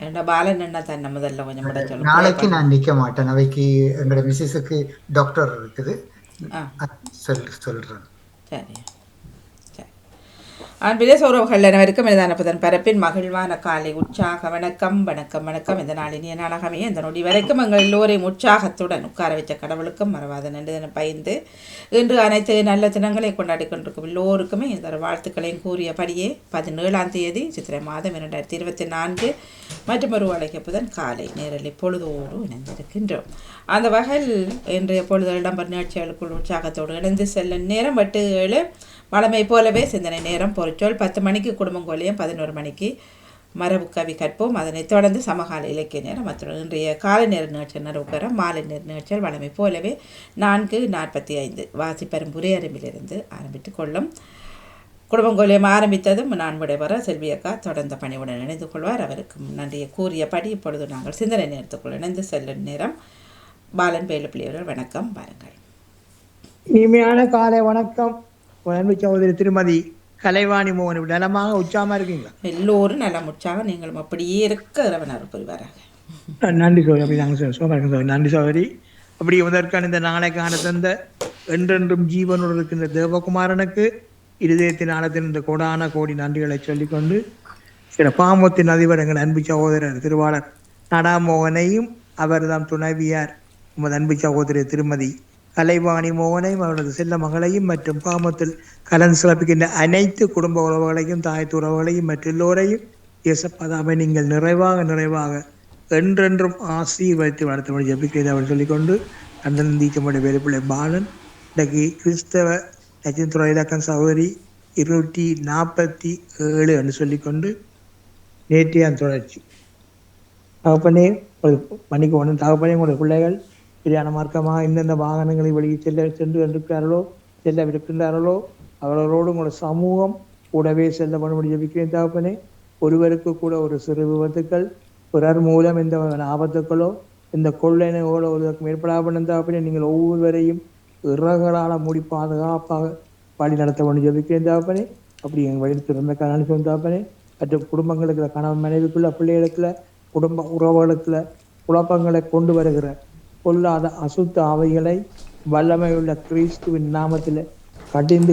ஏன்டா பாலன் அண்ணா தன்னை முதல்ல கொஞ்சம் விட சொல்லு நாளைக்கு புகைப்படம். நான் நிக்க மாட்டேன். அவைக்கு எங்களோட மிஸ்ஸஸுக்கு டாக்டர் இருக்குது. ஆ சொல்றேன். சரி சரி. அன்பிலே சௌரவர்கள் அனைவருக்கும் எனதான புதன் பரப்பின் மகிழ்வான காலை உற்சாக வணக்கம் வணக்கம் வணக்கம். இந்த நாளினிய நாளாகவே இந்த நொடி வரைக்கும் எங்கள் எல்லோரையும் உற்சாகத்துடன் உட்கார வச்ச கடவுளுக்கும் மறவாத நன்றி தினம் பயந்து இன்று அனைத்து நல்ல தினங்களை கொண்டாடி கொண்டிருக்கும் எல்லோருக்குமே இந்த வாழ்த்துக்களையும் கூறியபடியே 17ஆம் தேதி சித்திரை மாதம் 2024 மற்றும் ஒரு வழக்கிய புதன் காலை நேரலை பொழுதோடு இணைந்திருக்கின்றோம். அந்த வகையில் இன்றைய பொழுது இடம்பெறும் நிகழ்ச்சிகளுக்குள் உற்சாகத்தோடு இணைந்து செல்லும் நேரம் 8:07. வழமை போலவே சிந்தனை நேரம் பொருட்சொல் 10 மணிக்கு குடும்பம் கோலியம், 11 மணிக்கு மரபு கவி கற்போம். அதனைத் தொடர்ந்து சமகால இலக்கிய நேரம் மற்றும் இன்றைய காலை நேர நிகழ்ச்சிகள் நிறைவுக்கரம் மாலை நேர நிகழ்ச்சிகள் வழமை போலவே 4:45 வாசிப்பெரும் புரையரம்பிலிருந்து ஆரம்பித்துக் கொள்ளும். குடும்பம் கோலியம் ஆரம்பித்ததும் நான் விடைபெற செல்வியக்கா தொடர்ந்த பணியுடன் இணைந்து கொள்வார். அவருக்கு நன்றியை கூறியபடி இப்பொழுது நாங்கள் சிந்தனை நேரத்துக்குள் இணைந்து செல்லும் நேரம். பாலன் பேலுப்பிள்ளையவர்கள் வணக்கம் பாருங்கள். இனிமையான காலை வணக்கம். அன்பு சகோதரி திருமதி கலைவாணி மோகன் நலமாக உற்சாகமா இருக்கீங்களா? எல்லோரும் நலம் உற்சாகம், நீங்களும் அப்படியே இருக்க இறைவனர் புரிவாராக. நன்றி சோதரி. அப்படி நாங்கள் சோதரி நன்றி சோதரி. அப்படி முதற்கான இந்த நாளைக்கான தந்த என்றென்றும் ஜீவனோடு இருக்கின்ற தேவகுமாரனுக்கு இருதயத்தின் ஆழத்தின் இந்த கோடான கோடி நன்றிகளை சொல்லிக்கொண்டு சில பாமத்தின் அதிபர் எங்கள் அன்பு சகோதரர் திருவாளர் நடாமோகனையும் அவர்தான் துணைவியார் உமது அன்பு சகோதரி திருமதி கலைவாணி மோகனையும் அவரது செல்ல மகளையும் மற்றும் பாமத்தில் கலந்து சிறப்பிக்கின்ற அனைத்து குடும்ப உறவுகளையும் தாயத்து உறவுகளையும் மற்ற எல்லோரையும் இயேசப்பதாவை நீங்கள் நிறைவாக என்றென்றும் ஆசீர்வதித்து வளர்த்தபடி ஜபிக்கிறது அவர் சொல்லிக்கொண்டு அந்தந்தீச்சமுடைய வேலுப்பிள்ளை பாலன் இன்றைக்கு கிறிஸ்தவ நட்சத்திர இலக்கம் சகோதரி 247 என்று சொல்லிக்கொண்டு நேற்றையான் தொடர்ச்சி. தகப்பனே மணிக்கு ஒன்று தகப்பனே உங்களுடைய பிள்ளைகள் சரியான மார்க்கமாக இந்தந்த வாகனங்களை வெளியே சென்று இருக்கின்றார்களோ அவர்களோடு உங்களோட சமூகம் கூடவே செல்ல பண்ணும்படி ஜபிக்கிறேன் தகப்பனே. ஒருவருக்கு கூட ஒரு சிறு விபத்துக்கள் பிறர் மூலம் எந்த ஆபத்துக்களோ இந்த கொள்ளைனோட ஒருவருக்கு ஏற்படாமல் தகப்பனே நீங்கள் ஒவ்வொருவரையும் இறகளால் மூடி பாதுகாப்பாக வழி நடத்த வேண்டும் ஜபிக்கிறேன் தகப்பனே. அப்படி எங்கள் வழி திறந்த கணக்கு தகப்பனே. மற்றும் குடும்பங்களுக்குள்ள கணவன் மனைவிக்குள்ள பிள்ளைகளுக்குள்ள குடும்ப உறவுகளுக்குள்ள குழப்பங்களை கொண்டு வருகிற பொல்லாத அசுத்த அவைகளை வல்லமையுள்ள கிறிஸ்துவின் நாமத்தில்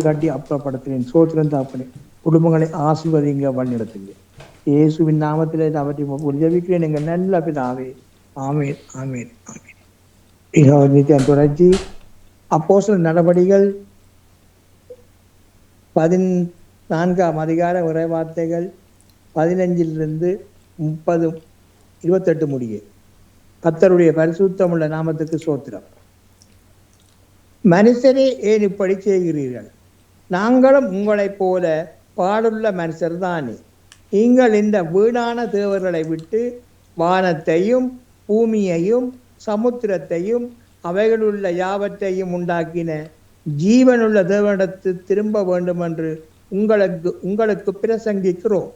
கட்டி அப்புறப்படுத்தினேன். சோத்திரம் தகப்பனே. குடும்பங்களை ஆசீர்வதிங்க வழிநடத்துங்க இயேசுவின் நாமத்திலே அவற்றை ஜபிக்கிறேன் எங்கள் நல்ல பிதாவே. ஆமேன் ஆமேன் ஆமேன். நித்தியம் தொடர்ச்சி. அப்போஸ்தலர் நடபடிகள் 14ஆம் அதிகார உரைவார்த்தைகள் 15 30 28 முடிய. கர்த்தருடைய பரிசுத்தமுள்ள நாமத்துக்கு சோத்திரம். மனுஷரே ஏன் இப்படி செய்கிறீர்கள்? நாங்களும் உங்களைப் போல பாடுள்ள மனுஷர் தானே. நீங்கள் இந்த வீணான தேவர்களை விட்டு வானத்தையும் பூமியையும் சமுத்திரத்தையும் அவைகளுள்ள யாவற்றையும் உண்டாக்கின ஜீவனுள்ள தேவனிடத்து திரும்ப வேண்டும் என்று உங்களுக்கு பிரசங்கிக்கிறோம்.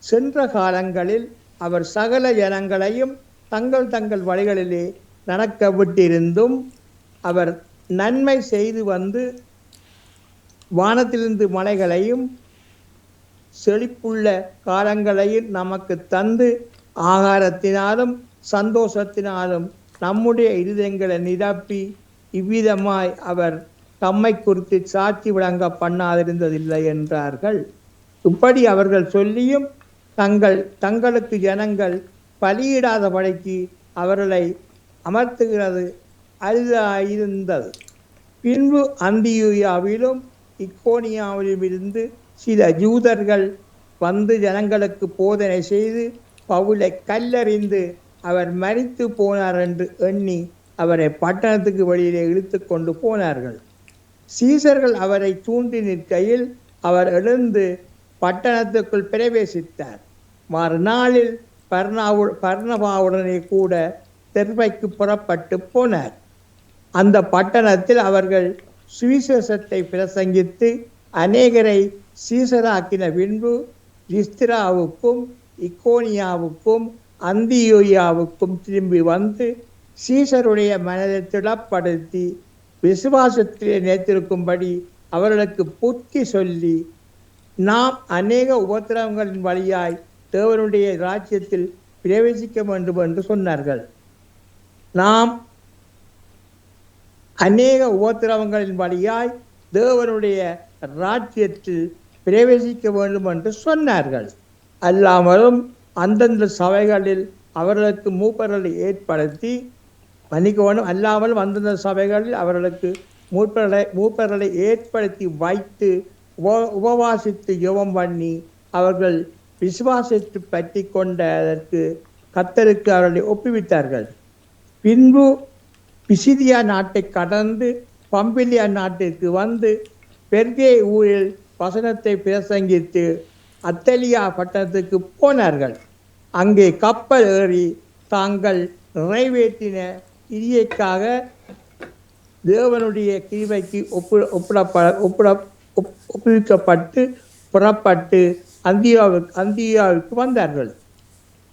சென்ற காலங்களில் அவர் சகல ஜனங்களையும் தங்கள் வழிகளிலே நடக்க விட்டிருந்தும் அவர் நன்மை செய்து வந்து வானத்திலிருந்து மலைகளையும் செழிப்புள்ள காலங்களையும் நமக்கு தந்து ஆகாரத்தினாலும் சந்தோஷத்தினாலும் நம்முடைய இருதயங்களை நிரப்பி இவ்விதமாய் அவர் தம்மை குறித்து சாட்சி விளங்க பண்ணாதிருந்ததில்லை என்றார்கள். இப்படி அவர்கள் சொல்லியும் தங்களுக்கு ஜனங்கள் பலியிடாதபடிக்கு அவர்களை அமர்த்துகிறது அரிதாயிருந்தது. பின்பு அந்தியோயாவிலும் இக்கோனியாவிலும் இருந்து சில யூதர்கள் வந்து ஜனங்களுக்கு போதனை செய்து பவுலை கல்லறிந்து அவர் மரித்து போனார் என்று எண்ணி அவரை பட்டணத்துக்கு வெளியிலே இழுத்து கொண்டு போனார்கள். சீசர்கள் அவரை தூண்டி நிற்கையில் அவர் எழுந்து பட்டணத்துக்குள் பிரவேசித்தார். மறுநாளில் பர்னபாவுடனே கூட தெர்பைக்கு புறப்பட்டு போனார். அந்த பட்டணத்தில் அவர்கள் சுவிசேஷத்தை பிரசங்கித்து அநேகரை சீசராக்கின பின்பு லிஸ்திராவுக்கும் இக்கோனியாவுக்கும் அந்தியோயாவுக்கும் திரும்பி வந்து சீசருடைய மனதை திடப்படுத்தி விசுவாசத்திலே நிலைத்திருக்கும்படி அவர்களுக்கு புத்தி சொல்லி, நாம் அநேக உபத்திரவங்களின் வழியாய் தேவனுடைய ராஜ்யத்தில் பிரவேசிக்க வேண்டும் என்று சொன்னார்கள். நாம் அநேக உபத்திரவங்களின் வழியாய் தேவனுடைய ராஜ்யத்தில் பிரவேசிக்க வேண்டும் என்று சொன்னார்கள். அல்லாமலும் அந்தந்த சபைகளில் அவர்களுக்கு மூப்பர்களை ஏற்படுத்தி மன்னிக்கணும், அல்லாமலும் அந்தந்த சபைகளில் அவர்களுக்கு மூப்பர்களை ஏற்படுத்தி வைத்து உபவாசித்து ஜெபம் பண்ணி அவர்கள் விசுவாசத்தை பற்றி கொண்டதற்கு கர்த்தருக்கு அவர்களை ஒப்புவித்தார்கள். பின்பு பிசிதியா நாட்டை கடந்து பம்பிலியா நாட்டிற்கு வந்து பெர்கே ஊரில் வசனத்தை பிரசங்கித்து அத்தலியா பட்டணத்துக்கு போனார்கள். அங்கே கப்பல் ஏறி தாங்கள் நிறைவேற்றின கிரியைக்காக தேவனுடைய கிருபைக்கு ஒப்புவிக்கப்பட்டு புறப்பட்டு அந்தியாவுக்கு வந்தார்கள்.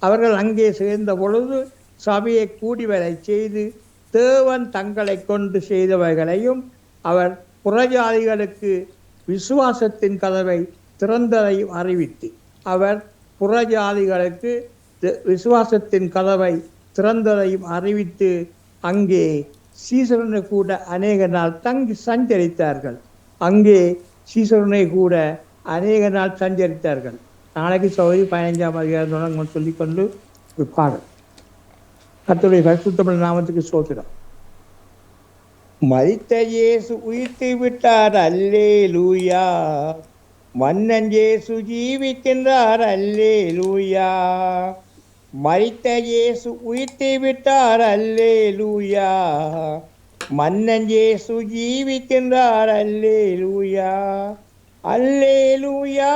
அவர்கள் அங்கே சேர்ந்த பொழுது சபையை கூடி வரை செய்து தேவன் தங்களை கொண்டு செய்தவைகளையும் அவர் புறஜாதிகளுக்கு விசுவாசத்தின் கதவை திறந்ததையும் அறிவித்து அவர் புறஜாதிகளுக்கு விசுவாசத்தின் கதவை திறந்ததையும் அறிவித்து அங்கே சீசரனை கூட அநேக நாள் தங்கி சஞ்சரித்தார்கள். நாளைக்கு சௌரி 15ஆம் அதிகாரம் சொல்லிக்கொண்டு பாடல். கர்த்தருடைய பரிசுத்த நாமத்துக்கு ஸ்தோத்திரம். மரித்த இயேசு உயிர்த்து விட்டார், அல்லேலூயா. மன்னன் இயேசு ஜீவிக்கின்றார், அல்லேலூயா. மரித்த இயேசு உயிர்த்து விட்டார், அல்லேலூயா. மன்னன் இயேசு ஜீவிக்கின்றார், அல்லேலூயா. அல்லேலூயா,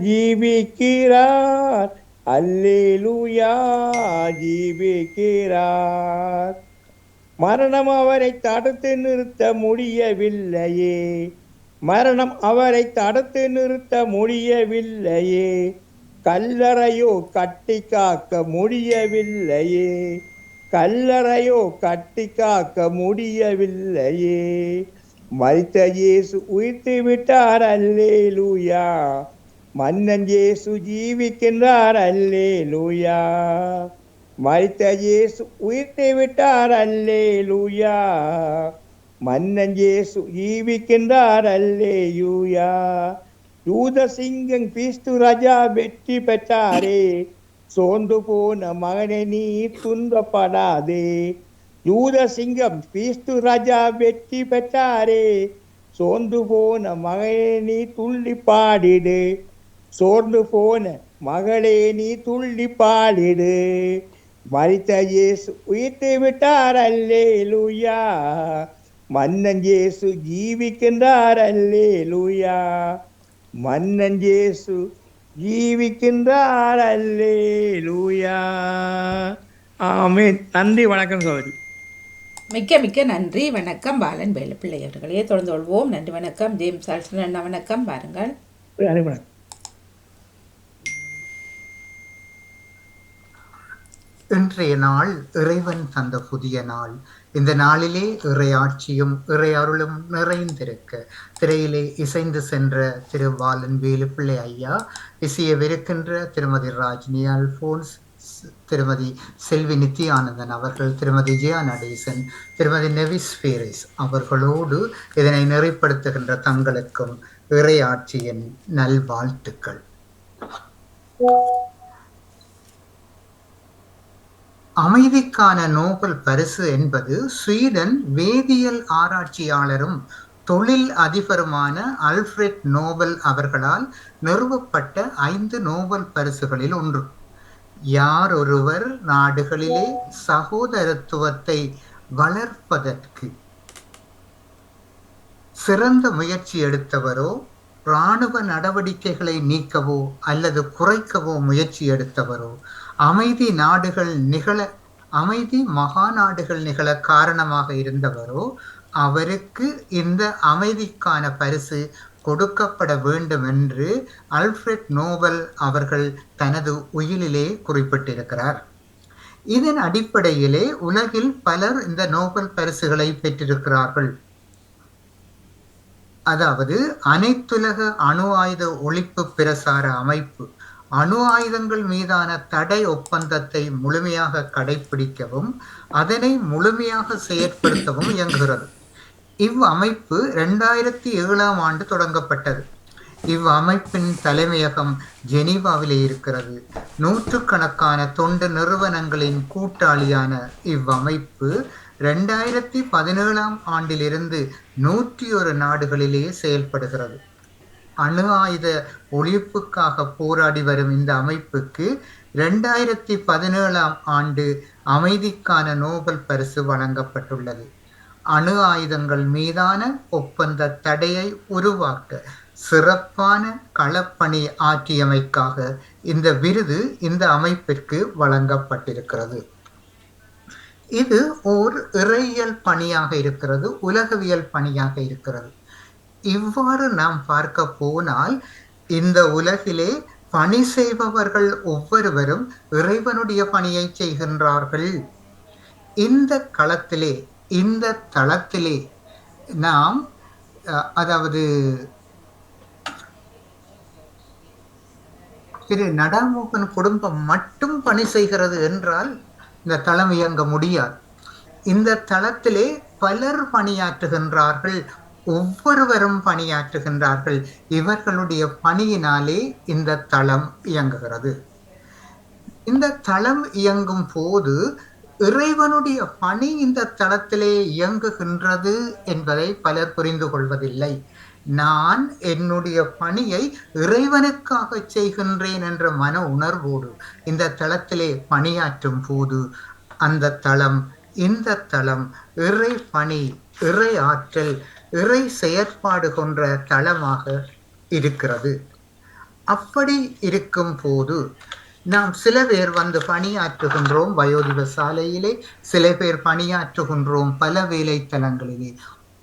ஜீவிக்கிறார், அல்லேலூயா, ஜீவிக்கிறார். மரணம் அவரை தடுத்து நிறுத்த முடியவில்லையே, மரணம் அவரை தடுத்து நிறுத்த முடியவில்லையே. கல்லறையோ கட்டி காக்க முடியவில்லையே, கல்லறையோ கட்டி காக்க முடியவில்லையே. மரித்த இயேசு உயிர்த்து விட்டார், அல்லேலூயா. மன்னன் இயேசு ஜீவிக்கின்றார், அல்லேலூயா. மரித்த இயேசு உயிர்த்து விட்டார், அல்லேலூயா. மன்னன் இயேசு ஜீவிக்கின்றார், அல்லேலூயா. யூத சிங்கம் கிறிஸ்து ராஜா வெற்றி பெற்றாரே, சோர்ந்து போன மகனே நீ துன்பப்படாதே. யூத சிங்கம் கிறிஸ்து ராஜா வெற்றி பெற்றாரே, சோர்ந்து போன மகனே நீ துள்ளி பாடிடு. சோர்ந்து போன மகளே நீ துள்ளி பாடிடு. மரித்த இயேசு உயிர்த்து விட்டார், அல்லேலூயா. மன்னன் இயேசு ஜீவிக்கின்றார், அல்லேலூயா. மன்னன் இயேசு ஜீவிக்கின்றார், அல்லேலூயா. ஆமென். நன்றி, வணக்கம் சகோதரி. மிக்க மிக்க நன்றி. வணக்கம் பாலன் வேலுப்பிள்ளை அவர்களே. தொடர்ந்து கொள்வோம். நன்றி, வணக்கம். ஜேம்ஸ் ஆல்சன் அண்ணா, வணக்கம். பாருங்கள். வணக்கம். இன்றைய நாள் இறைவன் தந்த புதிய நாள். இந்த நாளிலே இறையாட்சியும் இறையருளும் நிறைந்திருக்க திரையிலே இசைந்து சென்ற திரு பாலன் வேலுப்பிள்ளை ஐயா, இசையவிருக்கின்ற திருமதி ராஜினி அல்போன்ஸ், திருமதி செல்வி நித்யானந்தன் அவர்கள், திருமதி ஜெயா நடேசன், திருமதி நெவிஸ் பேரிஸ் அவர்களோடு இதனை நெறிப்படுத்துகின்ற தங்களுக்கும் இறையாட்சியின் நல்வாழ்த்துக்கள். அமைதிக்கான நோபல் பரிசு என்பது ஸ்வீடன் வேதியியல் ஆராய்ச்சியாளரும் தொழில் அதிபருமான அல்ஃபிரட் நோபல் அவர்களால் நிறுவப்பட்ட 5 நோபல் பரிசுகளில் ஒன்று. யார் ஒருவர் நாடுகளிலே சகோதரத்துவத்தை வளர்ப்பதற்கு சிறந்த முயற்சி எடுத்தவரோ, இராணுவ நடவடிக்கைகளை நீக்கவோ அல்லது குறைக்கவோ முயற்சி எடுத்தவரோ, அமைதி மகாநாடுகள் நிகழ காரணமாக இருந்தவரோ, அவருக்கு இந்த அமைதிக்கான பரிசு கொடுக்கப்பட வேண்டும் என்று அல்ஃபிரட் நோபல் அவர்கள் தனது உயிலிலே குறிப்பிட்டிருக்கிறார். இதன் அடிப்படையிலே உலகில் பலர் இந்த நோபல் பரிசுகளை பெற்றிருக்கிறார்கள். அதாவது அனைத்துலக அணு ஆயுத ஒழிப்பு பிரசார அமைப்பு அணு ஆயுதங்கள் மீதான தடை ஒப்பந்தத்தை முழுமையாக கடைபிடிக்கவும் அதனை முழுமையாக செயற்படுத்தவும் இயங்குகிறது. இவ்வமைப்பு 2007ஆம் ஆண்டு தொடங்கப்பட்டது. இவ்வமைப்பின் தலைமையகம் ஜெனீவாவிலே இருக்கிறது. நூற்றுக்கணக்கான தொண்டு நிறுவனங்களின் கூட்டாளியான இவ்வமைப்பு 2017ஆம் ஆண்டிலிருந்து 101 நாடுகளிலே செயல்படுகிறது. அணு ஆயுத ஒழிப்புக்காக போராடி வரும் இந்த அமைப்புக்கு 2017ஆம் ஆண்டு அமைதிக்கான நோபல் பரிசு வழங்கப்பட்டுள்ளது. அணு ஆயுதங்கள் மீதான ஒப்பந்த தடையை உருவாக்க சிறப்பான களப்பணி ஆற்றியமைக்காக இந்த விருது இந்த அமைப்பிற்கு வழங்கப்பட்டிருக்கிறது. இது ஓர் இறையியல் பணியாக இருக்கிறது, உலகவியல் பணியாக இருக்கிறது. இவ்வாறு நாம் பார்க்க போனால் இந்த உலகிலே பணி செய்பவர்கள் ஒவ்வொருவரும் இறைவனுடைய பணியை செய்கின்றார்கள். இந்த களத்திலே, இந்த தளத்திலே நாம் அதாவது திரு நடாமோகன் குடும்பம் மட்டும் பணி செய்கிறது என்றால் இந்த தளம் இயங்க முடியாது. இந்த தளத்திலே பலர் பணியாற்றுகின்றார்கள், ஒவ்வொருவரும் பணியாற்றுகின்றார்கள். இவர்களுடைய பணியினாலே இந்த தளம் இயங்குகிறது. இந்த தளம் இயங்கும் போது இறைவனுடைய பணி இந்த தளத்திலே இயங்குகின்றது என்பதை பலர் புரிந்து கொள்வதில்லை. நான் என்னுடைய பணியை இறைவனுக்காக செய்கின்றேன் என்ற மன உணர்வோடு இந்த தளத்திலே பணியாற்றும் போது அந்த தளம், இந்த தளம் இறை பணி, இறை ஆற்றல், இறை செயற்பாடு கொன்ற தளமாக இருக்கிறது. அப்படி இருக்கும் போது நாம் சில பேர் வந்து பணியாற்றுகின்றோம் வயோதிப சாலையிலே, சில பேர் பணியாற்றுகின்றோம் பல வேலைத்தலங்களிலே.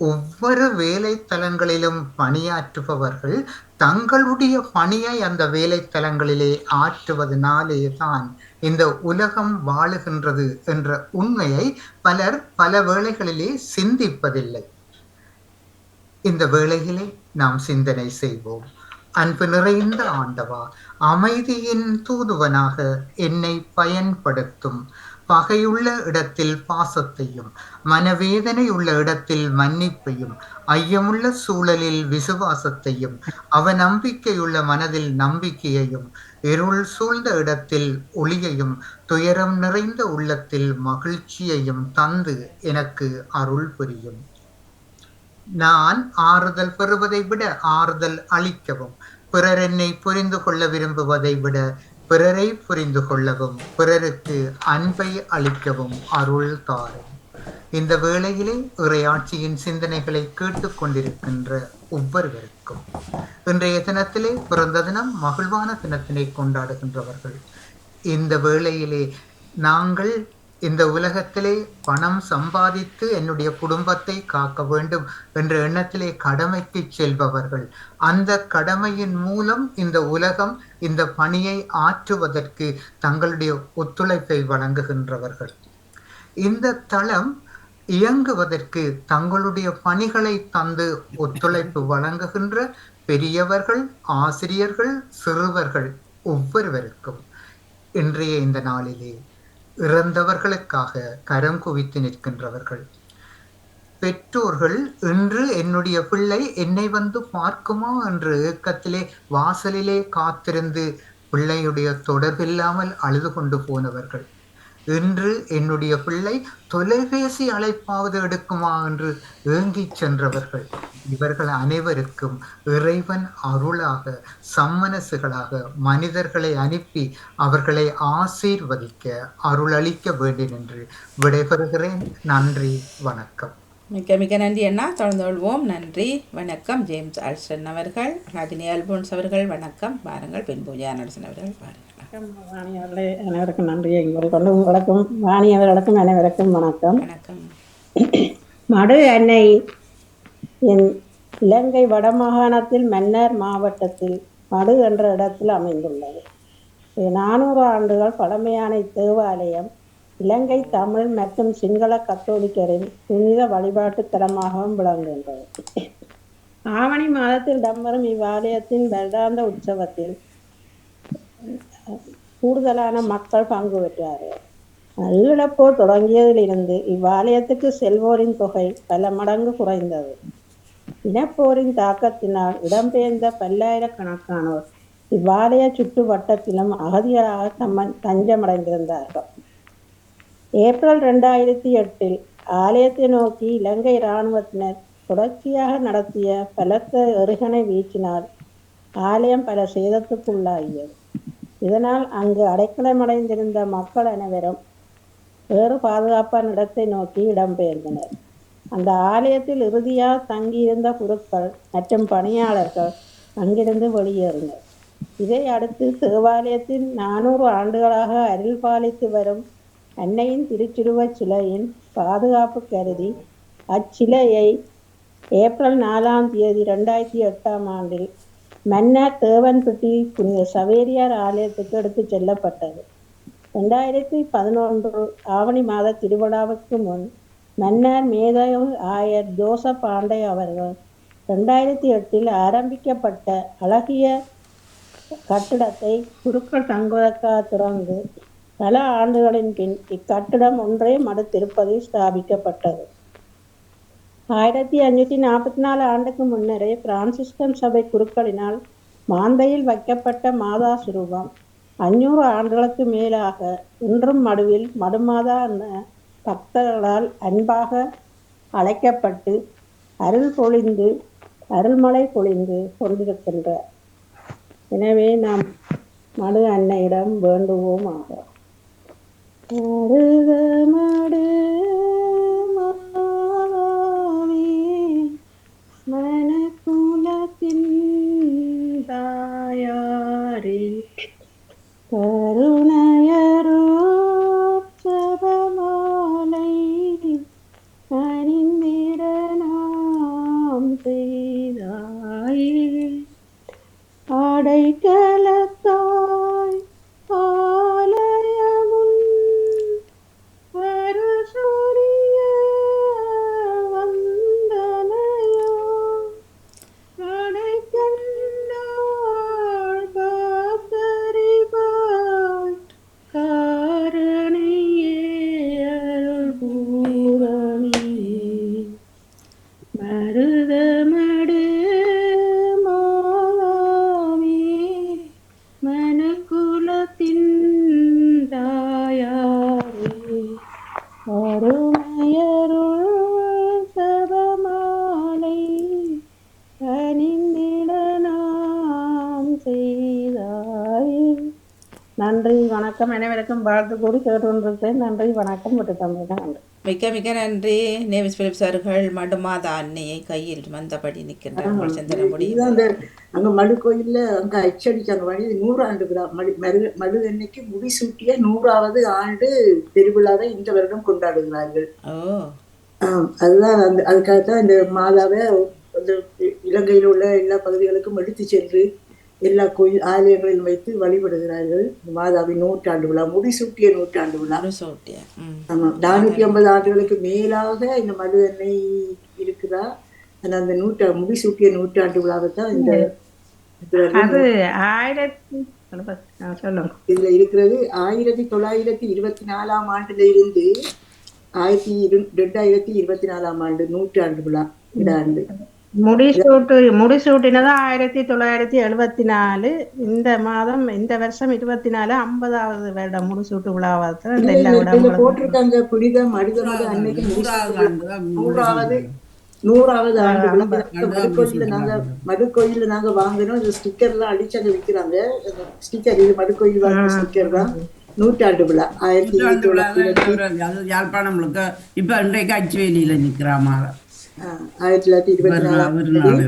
ஒவ்வொரு வேலைத்தலங்களிலும் பணியாற்றுபவர்கள் தங்களுடைய பணியை அந்த வேலைத்தலங்களிலே ஆற்றுவதனாலே தான் இந்த உலகம் வாழுகின்றது என்ற உண்மையை பலர் பல வேளைகளிலே சிந்திப்பதில்லை. இந்த வேளையிலே நாம் சிந்தனை செய்வோம். அன்பு நிறைந்த ஆண்டவா, அமைதியின் தூதுவனாக என்னை பயன்படுத்தும். பகையுள்ள இடத்தில் பாசத்தையும், மனவேதனை உள்ள இடத்தில் மன்னிப்பையும், ஐயமுள்ள சூழலில் விசுவாசத்தையும், அவநம்பிக்கையுள்ள மனதில் நம்பிக்கையையும், இருள் சூழ்ந்த இடத்தில் ஒளியையும், துயரம் நிறைந்த உள்ளத்தில் மகிழ்ச்சியையும் தந்து எனக்கு அருள் புரியும். நான் ஆறுதல் பெறுவதை விட ஆறுதல் அளிக்கவும், பிறர் என்னை புரிந்து கொள்ள விரும்புவதை விட பிறரை புரிந்து கொள்ளவும், பிறருக்கு அன்பை அளிக்கவும் அருள் தாரும். இந்த வேளையிலே இறையாட்சியின் சிந்தனைகளை கேட்டுக்கொண்டிருக்கின்ற ஒவ்வொருவருக்கும் இன்றைய தினத்திலே பிறந்த தினம், மகிழ்வான தினத்தினை கொண்டாடுகின்றவர்கள், இந்த வேளையிலே நாங்கள் இந்த உலகத்திலே பணம் சம்பாதித்து என்னுடைய குடும்பத்தை காக்க வேண்டும் என்ற எண்ணத்திலே கடமைக்கு செல்பவர்கள், அந்த கடமையின் மூலம் இந்த உலகம் இந்த பணியை ஆற்றுவதற்கு தங்களுடைய ஒத்துழைப்பை வழங்குகின்றவர்கள், இந்த தளம் இயங்குவதற்கு தங்களுடைய பணிகளை தந்து ஒத்துழைப்பு வழங்குகின்ற பெரியவர்கள், ஆசிரியர்கள், சிறுவர்கள் ஒவ்வொருவருக்கும் இன்றைய இந்த நாளிலே இறந்தவர்களுக்காக கரம் குவித்து நிற்கின்றவர்கள், பெற்றோர்கள் இன்று என்னுடைய பிள்ளை என்னை வந்து பார்க்குமா என்ற ஏக்கத்திலே வாசலிலே காத்திருந்து பிள்ளையுடைய தொடர்பில்லாமல் அழுது கொண்டு போனவர்கள், இன்று என்னுடைய பிள்ளை தொலைபேசி அழைப்பாவது எடுக்குமா என்று ஏங்கிச் சென்றவர்கள், இவர்கள் அனைவருக்கும் இறைவன் அருளாக சம்மனசுகளாக மனிதர்களை அனுப்பி அவர்களை ஆசீர்வதிக்க அருளளிக்க வேண்டும் என்று விடைபெறுகிறேன். நன்றி, வணக்கம். மிக்க மிக்க நன்றி அண்ணா. தொடர்ந்து கொள்வோம். நன்றி, வணக்கம். ஜேம்ஸ் அல்சன் அவர்கள், ராஜினி அல்போன்ஸ் அவர்கள் வணக்கம். பாருங்கள். பெண் பூஜா நடசன் அவர்கள் பாருங்கள். வாணி அவர்களே, அனைவருக்கும் நன்றி. வணக்கம் வாணி அவர்களுக்கும் அனைவருக்கும் வணக்கம். வணக்கம். மடு அன்னை இலங்கை வடமாகாணத்தில் மன்னார் மாவட்டத்தில் மடு என்ற இடத்தில் அமைந்துள்ளது. 400 ஆண்டுகள் பழமையான இத்தேவாலயம் இலங்கை தமிழ் மற்றும் சிங்கள கத்தோலிக்கரின் புனித வழிபாட்டு தலமாகவும் விளங்குகின்றது. ஆவணி மாதத்தில் இடம்பெறும் இவ்வாலயத்தின் வருடாந்த உற்சவத்தில் கூடுதலான மக்கள் பங்கு பெற்றார்கள். ஈழப்போர் தொடங்கியதிலிருந்து இவ்வாலயத்துக்கு செல்வோரின் தொகை பல மடங்கு குறைந்தது. இனப்போரின் தாக்கத்தினால் இடம்பெயர்ந்த பல்லாயிரக்கணக்கானோர் இவ்வாலய சுற்று வட்டத்திலும் அகதிகளாக தஞ்சமடைந்திருந்தார்கள். ஏப்ரல் 2008 ஆலயத்தை நோக்கி இலங்கை இராணுவத்தினர் தொடர்ச்சியாக நடத்திய பலத்த எறிகணை வீச்சினால் ஆலயம் பல சேதத்துக்குள்ளாகியது. இதனால் அங்கு அடைக்கலமடைந்திருந்த மக்கள் அனைவரும் வேறு பாதுகாப்பான இடத்தை நோக்கி இடம்பெயர்ந்தனர். அந்த ஆலயத்தில் இறுதியாக தங்கியிருந்த குருக்கள் மற்றும் பணியாளர்கள் அங்கிருந்து வெளியேறினர். இதை அடுத்து தேவாலயத்தில் 400 ஆண்டுகளாக அருள் பாலித்து வரும் அன்னையின் திருச்சிலுவைச் சிலையின் பாதுகாப்பு கருதி அச்சிலையை ஏப்ரல் 4 2008 மன்னார் தேவன்பட்டி புனித சவேரியார் ஆலயத்துக்கு எடுத்துச் செல்லப்பட்டது. 2011 ஆவணி மாத திருவிழாவுக்கு முன் மன்னார் மேதகு ஆயர் ஜோசப் ஆண்டை அவர்கள் 2008 ஆரம்பிக்கப்பட்ட அழகிய கட்டிடத்தை குருக்கள் தங்குவதற்காக திறந்து பல ஆண்டுகளின் பின் இக்கட்டிடம் ஒன்றே மடுத்திருப்பதில் ஸ்தாபிக்கப்பட்டது. 1544 ஆண்டுக்கு முன்னரே பிரான்சிஸ்கன் சபை குருக்களினால் மாந்தையில் வைக்கப்பட்ட மாதா சுரூபம் 500 ஆண்டுகளுக்கு மேலாக இன்றும் மடுவில் மடுமாதா என பக்தர்களால் அன்பாக அழைக்கப்பட்டு அருள்மழை பொழிந்து கொண்டிருக்கின்றார். எனவே நாம் மடு அன்னையிடம் வேண்டுவோமாக. மடு மனக்குலத்தின் தாயாரே கருணையரோ சபமாலை அணிந்திட நாம் செய்தாயே ஆடைக்கலத்தாய் ஆலயமும் அரசுரிய வந்தனையோ அடைக்கண்டாள் காத்தறிவாய் காரணியே அருள் பூரணியே மருதமடு மாதாவே மனக்குலத்தின் தாயாரே அருமையருள் சபமாலை அணிந்திட நாம் செய்தாயே. நன்றி வணக்கம். அனைவருக்கும் வாழ்த்து கூறி கேட்டுக்கொண்டிருக்கிறேன். நன்றி வணக்கம். விட்டு தமிழ் நன்றி. மிக்க மிக்க நன்றி. நேவிஸ் பிலிப்ஸ் அவர்கள் மடுமாதா அன்னையை கையில் வந்தபடி நிற்கின்றார்கள். சிந்தனை முடியும். அங்க மடு கோயில்ல அங்க அச்சடிச்சாங்க வழி 100 ஆண்டு விழா மடு அன்னைக்கு முடிசூட்டிய 100வது ஆண்டு திருவிழாவை இந்த வருடம் கொண்டாடுகிறார்கள். அதுதான் அதுக்காகத்தான் இந்த மாதாவை இலங்கையில் உள்ள எல்லா பகுதிகளுக்கும் எடுத்து சென்று எல்லா கோயில் ஆலயங்களில் வைத்து வழிபடுகிறார்கள். மாதாவின் 100 விழா முடிசூட்டிய 100 விழா. ஆமா, 450 ஆண்டுகளுக்கு மேலாக இந்த மடு அன்னை இருக்குதா. அந்த முடிசூட்டிய 100 விழாவை தான் இந்த இதுல இருக்கிறது. 1924 ஆண்டுல இருந்து 2024 ஆண்டு 100 விழா இந்த ஆண்டு முடிசூட்டினது 1974. இந்த மாதம் இந்த வருஷம் 24 50வது வருடம் முடிசூட்டு விழாவாக போட்டிருக்காங்க. புனித மடுதமது அன்னைக்கு 100வது ஆண்டு மடுக்கோயில்ல நாங்க வாங்கினோம். இந்த ஸ்டிக்கர் எல்லாம் அடிச்சு அங்க விக்கிறாங்க. ஸ்டிக்கர் இது மடுக்கோயில் வாங்கின ஸ்டிக்கர் தான். 100 விழா 1924 யாழ்ப்பாணம் இப்ப இன்றைக்கு அச்சுவேலியில நிக்கிறாமா 1924 ஆண்டிலிருந்து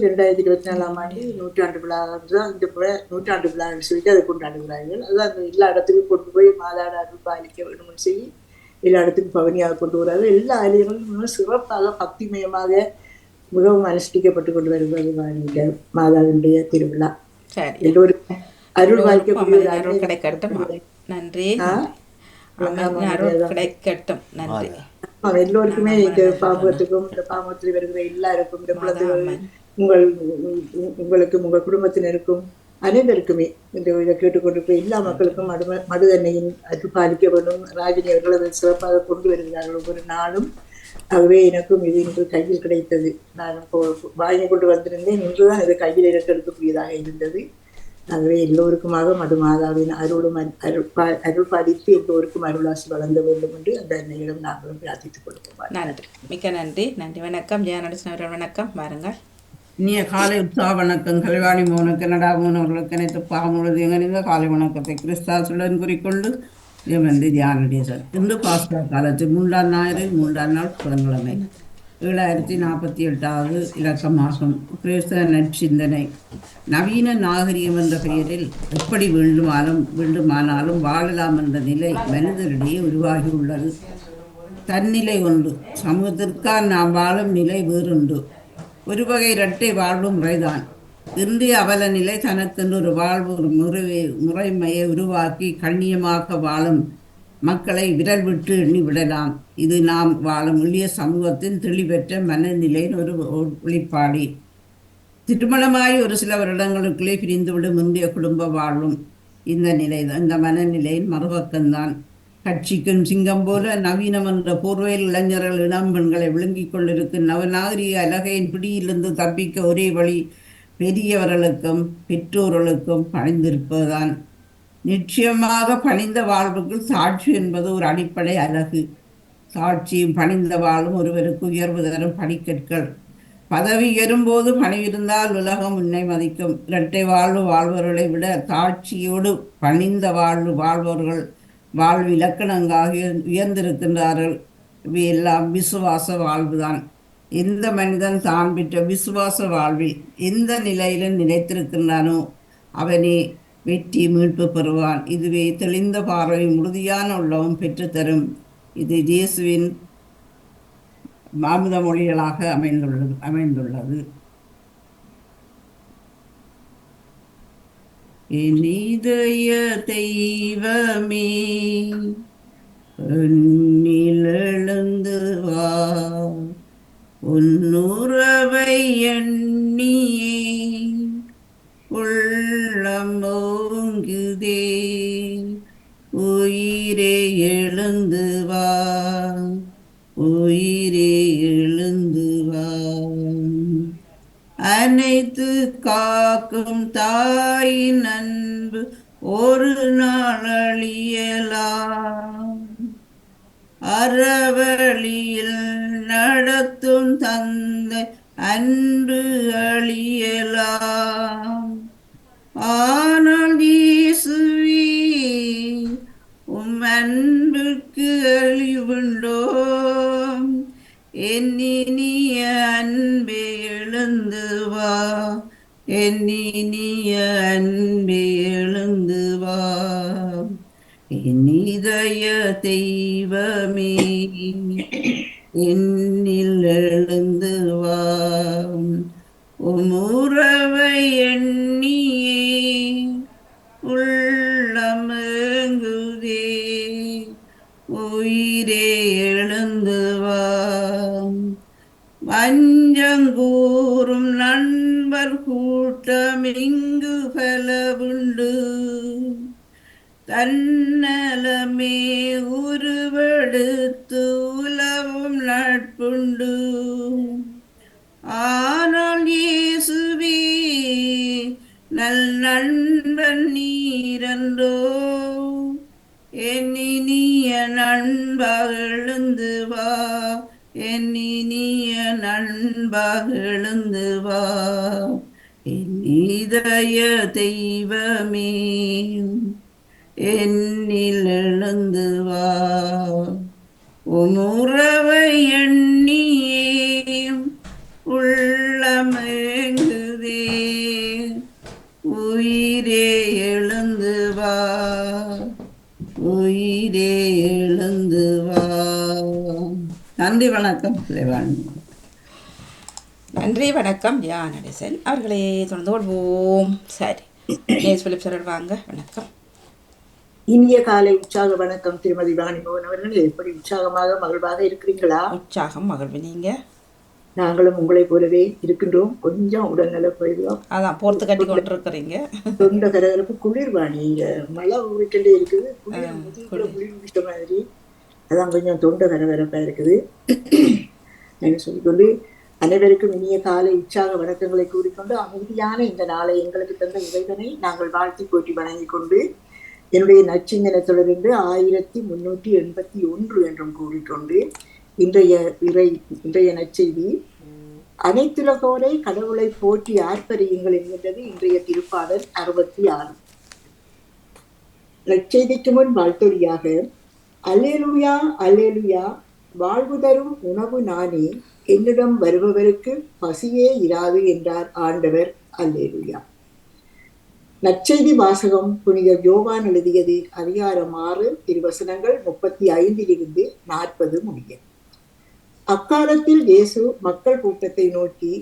2024 ஆண்டு 100 விழா தான். இந்த 100 விழான்னு சொல்லிட்டு அதை கொண்டாடுகிறார்கள். அதுதான் எல்லா இடத்துக்கும் கொண்டு போய் மாதாட அருள் பாலிக்க வேணும்னு சொல்லி எல்லா இடத்துக்கும் பவனியாக கொண்டு வரார்கள். எல்லா ஆலயங்களும் சிறப்பாக பக்திமயமாக மிகவும் அனுஷ்டிக்கப்பட்டு கொண்டு வருவது மாதாவினுடைய திருவிழா. எல்லோருக்கும் அருள் வாய்க்கக்கூடிய நன்றி. எல்லோருக்குமே இந்த பாவத்துக்கும் இந்த பாவத்தில் வருகிற எல்லாருக்கும் இந்த குழந்தைகள் உங்களுக்கு உங்கள் குடும்பத்தினருக்கும் அனைவருக்குமே இந்த இதை கேட்டுக்கொண்டிருக்கிற எல்லா மக்களுக்கும் மடு எண்ணெயின் அது பாலிக்க வேண்டும். ராஜினி அவர்கள் அதை சிறப்பாக கொண்டு வருகிறார்கள் ஒவ்வொரு நாளும். ஆகவே எனக்கும் இது இன்று கையில் கிடைத்தது. நான் வாங்கி கொண்டு வந்திருந்தேன், இன்றுதான் இது கையில் எனக்கு எடுக்கக்கூடியதாக இருந்தது. ஆகவே எல்லோருக்குமாக மது மாதாவின் அருள் பாலித்து எல்லோருக்கும் அருளாசி வழங்க வேண்டும் என்று அந்த அன்னையிடம் நாங்களும் பிரார்த்தித்துக் கொள்வோம். நன்றி, மிக்க நன்றி. நன்றி, வணக்கம். ஜெயநடேசன் அவர்கள் வணக்கம். வாருங்கள். இனிய காலை உற்சாக வணக்கம். கலைவாணி மோன கனடா மோனவர்களுக்கு அனைத்து பாமுழுது எங்கனிந்த காலை வணக்கத்தை கிறிஸ்தாசுடன் குறிக்கொண்டு வந்து தியானடேசன். இன்று பாஸ்கா காலத்தில் 3ஆம் ஞாயிறு 3ஆம் நாள் புதன்கிழமை 7048வது இலக்க மாதம். கிறிஸ்தவ நற்சிந்தனை. நவீன நாகரிகம் என்ற பெயரில் எப்படி வேண்டுமானாலும் வாழலாம் என்ற நிலை மனிதரிடையே உருவாகியுள்ளது. தன்னிலை ஒன்று, சமூகத்திற்காக நாம் வாழும் நிலை வேறொன்று. ஒரு வகை இரட்டை வாழ்வு முறைதான். இன்றைய அவல நிலை தனக்கென்று ஒரு வாழ்வு முறைமையை உருவாக்கி கண்ணியமாக்க வாழும் மக்களை விரல் விட்டு எண்ணி விடலாம். இது நாம் வாழும் எளிய சமூகத்தின் தெளிவற்ற மனநிலையின் ஒரு வெளிப்பாடு. திருமணமாய் ஒரு சில வருடங்களுக்குள்ளே பிரிந்துவிடும் இந்திய குடும்ப வாழ்வும் இந்த மனநிலையின் மறுபக்கம்தான். கட்சிக்கும் சிங்கம் போல நவீனம் என்ற போர்வையில் இளைஞர்கள் இளம் பெண்களை விழுங்கிக் கொண்டிருக்கும் நவநாகரிக அலகையின் பிடியிலிருந்து தப்பிக்க ஒரே வழி பெரியவர்களுக்கும் பெற்றோர்களுக்கும் பணிந்திருப்பதுதான். நிச்சயமாக பணிந்த வாழ்வுக்குள் சாட்சி என்பது ஒரு அடிப்படை அழகு. சாட்சியும் பணிந்த வாழும் ஒருவருக்கு உயர்வு தரும் படிக்கற்கள். பதவி ஏறும்போது பணிவிருந்தால் உலகம் உன்னை மதிக்கும். இரட்டை வாழ்வு வாழ்பவர்களை விட சாட்சியோடு பணிந்த வாழ்பவர்கள் வாழ்வு இலக்கணங்காக உயர்ந்திருக்கின்றார்கள். இவையெல்லாம் விசுவாச வாழ்வுதான். எந்த மனிதன் தான் பெற்ற விசுவாச வாழ்வில் எந்த நிலையிலும் நிலைத்திருக்கின்றானோ அவனே வெற்றி மீட்பு பெறுவான். இதுவே தெளிந்த பார்வையும் உறுதியான உள்ளவும் பெற்றுத்தரும். இது இயேசுவின் அமுத மொழிகளாக அமைந்துள்ளது. என் இதய தெய்வமே எழுந்து வா, உன்னுறவை எண்ணியே உள்ளம் ஓங்குதே. உயிரே எழுந்து வா, உயிரே எழுந்து வா. அனைத்து காக்கும் தாயின் அன்பு ஒரு நாள் அழியலாம். அறவழியில் நடத்தும் தந்தை அன்பு அழியலாம். ஆனால் இயேசுவே உம் அன்புக்கு அழிவுண்டோ? என் இனிய அன்பே எழுந்து வா, என் இனிய அன்பே எழுந்து வா. என் இதய தெய்வமே என்னில் எழுந்து வா. உம் உறவை எண்ணியே உள்ளம் ஏங்குதே. உயிரே எழுந்து வா. வஞ்சங்கூறும் நண்பர் கூட்டம் இங்கு பலவுண்டு. தன்னலமே உருவெடுத்து உலவும் நட்புண்டு. ஆனால் இயேசுவே நல் நண்பன் நீரன்றோ? என் இனிய நண்பாக எழுந்து வா, என் இனிய நண்பாக எழுந்து வா. என் இதய தெய்வமே என்னில் எழுந்து வா. உம் உறவை எண்ணியே உள்ளமேங்குதே. உயிரே எழுந்து வா, உயிரே எழுந்து வா. நன்றி, வணக்கம். நன்றி, வணக்கம். ஜெயநடேசன் அவர்களே. தொடர்ந்து கொள்வோம். சரி, பிலிப் சார் வாங்க. வணக்கம். இனிய காலை உற்சாக வணக்கம் திருமதி வாணி மோகன் அவர்கள். எப்படி உற்சாகமாக மகிழ்வாக இருக்கிறீங்களா? உற்சாகம் மகிழ்வு. நீங்க? நாங்களும் உங்களை போலவே இருக்கின்றோம். கொஞ்சம் உடல்நல குறைவுதான், அதான் போர்த்து கட்டி கொண்டு இருக்கிறீங்க. தொண்ட கரகரப்பு, குளிர்வாணி இங்க மழை ஊறிக்கிட்டே இருக்குது, குளிர் முதுகுல குளிர் பிடிச்ச மாதிரி, அதான் கொஞ்சம் தொண்ட கரகரப்பா இருக்குது. என்று சொல்லிக்கொண்டு அனைவருக்கும் இனிய காலை உற்சாக வணக்கங்களை கூறிக்கொண்டு, அமைதியான இந்த நாளை எங்களுக்கு தந்த இறைவனை நாங்கள் வாழ்த்தி போற்றி வணங்கிக் கொண்டு, என்னுடைய நச்சிந்தனை தொடர்ந்து 1381 என்றும் கூறிக்கொண்டு, இன்றைய நற்செய்தி, அனைத்துலகோரை கடவுளை போற்றி ஆர்ப்பரியுங்கள் என்கின்றது இன்றைய திருப்பாடல் 66. நற்செய்திக்கு முன் வாழ்த்தொலியாக, அல்லேலூயா அல்லேலூயா, வாழ்வு தரும் உணவு நானே, என்னிடம் வருபவருக்கு பசியே இராது என்றார் ஆண்டவர். அல்லேலூயா. நற்செய்தி வாசகம் புனித யோவான் எழுதியது அதிகாரம் 6 திருவசனங்கள் 35 40 முடிய. அக்காலத்தில் இயேசு மக்கள் கூட்டத்தை நோக்கி,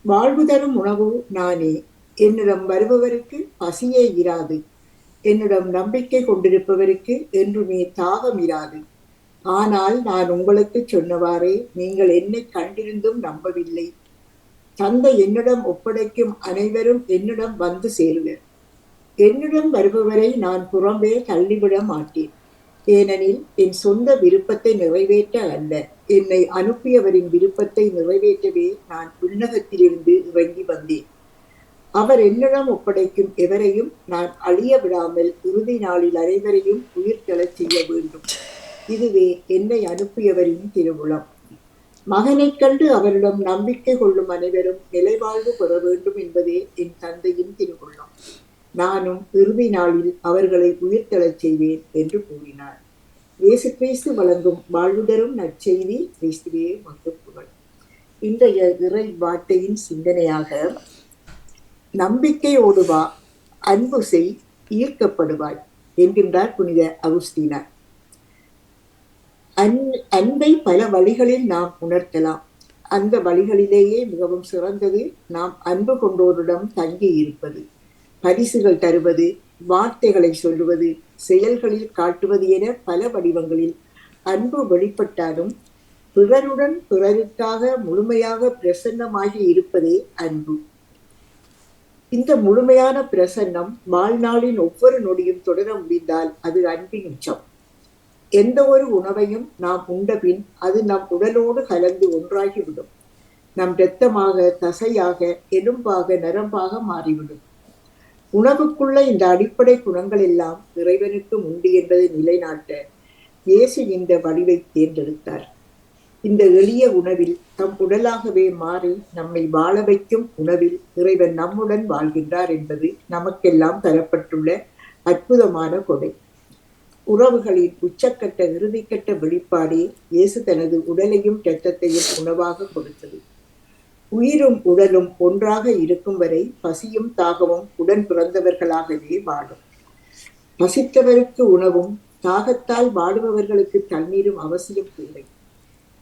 வாழ்வு தரும் உணவு நானே, என்னிடம் வருபவருக்கு பசியே இராது, என்னிடம் நம்பிக்கை கொண்டிருப்பவருக்கு என்றுமே தாகம் இராது. ஆனால் நான் உங்களுக்கு சொன்னவாறே நீங்கள் என்னை கண்டிருந்தும் நம்பவில்லை. தந்தை என்னிடம் ஒப்படைக்கும் அனைவரும் என்னிடம் வந்து சேருவர். என்னிடம் வருபவரை நான் புறம்பே தள்ளிவிட மாட்டேன். ஏனெனில் என் சொந்த விருப்பத்தை நிறைவேற்ற அல்ல, என்னை அனுப்பியவரின் விருப்பத்தை நிறைவேற்றவே நான் விண்ணகத்திலிருந்து இறங்கி வந்தேன். அவர் என்னிடம் ஒப்படைக்கும் எவரையும் நான் அழிய விடாமல் இறுதி நாளில் அனைவரையும் உயிர்த்தெழச் செய்ய வேண்டும். இதுவே என்னை அனுப்பியவரின் திருவுளம். மகனைக் கண்டு அவரிடம் நம்பிக்கை கொள்ளும் அனைவரும் நிலைவாழ்வு பெற வேண்டும் என்பதே என் தந்தையின் திருவுளம். நானும் இறுதி நாளில் அவர்களை உயிர்த்தெழச் செய்வேன் என்று கூறினார். இயேசு கிறிஸ்து வழங்கும் வாழ்வு தரும் நற்செய்தி. கிறிஸ்துவே மக்கு புகழ். இன்றைய இறை வார்த்தையின் சிந்தனையாக, நம்பிக்கையோடு வா, அன்பு செய், ஈர்க்கப்படுவாய் என்கின்றார் புனித அகுஸ்தீனார். அன்பை பல வழிகளில் நாம் உணர்த்தலாம். அந்த வழிகளிலேயே மிகவும் சிறந்தது நாம் அன்பு கொண்டோரிடம் தங்கி இருப்பது, பரிசுகள் தருவது, வார்த்தைகளை சொல்லுவது, செயல்களில் காட்டுவது என பல வடிவங்களில் அன்பு வெளிப்பட்டாலும் பிறருடன் பிறருக்காக முழுமையாக பிரசன்னமாகி இருப்பதே அன்பு. இந்த முழுமையான பிரசன்னம் வாழ்நாளின் ஒவ்வொரு நொடியும் தொடர முடிந்தால் அது அன்பின் உச்சம். எந்த ஒரு உணவையும் நாம் உண்டபின் அது நம் உடலோடு கலந்து ஒன்றாகிவிடும். நம் இரத்தமாக, தசையாக, எலும்பாக, நரம்பாக மாறிவிடும். உணவுக்குள்ள இந்த அடிப்படை குணங்கள் எல்லாம் இறைவனுக்கு உண்டு என்பதை நிலைநாட்ட இயேசு இந்த வடிவை தேர்ந்தெடுத்தார். இந்த எளிய உணவில் தம் உடலாகவே மாறி நம்மை வாழ வைக்கும் உணவில் இறைவன் நம்முடன் வாழ்கின்றார் என்பது நமக்கெல்லாம் தரப்பட்டுள்ள அற்புதமான கொடை. உறவுகளின் உச்சக்கட்ட இறுதிக்கட்ட வெளிப்பாடே இயேசு தனது உடலையும் இரத்தத்தையும் உணவாக கொடுத்தது. உயிரும் உடலும் ஒன்றாக இருக்கும் வரை பசியும் தாகமும் உடன் பிறந்தவர்களாகவே வாழும். பசித்தவருக்கு உணவும் தாகத்தால் வாடுபவர்களுக்கு தண்ணீரும் அவசியம் தேவை.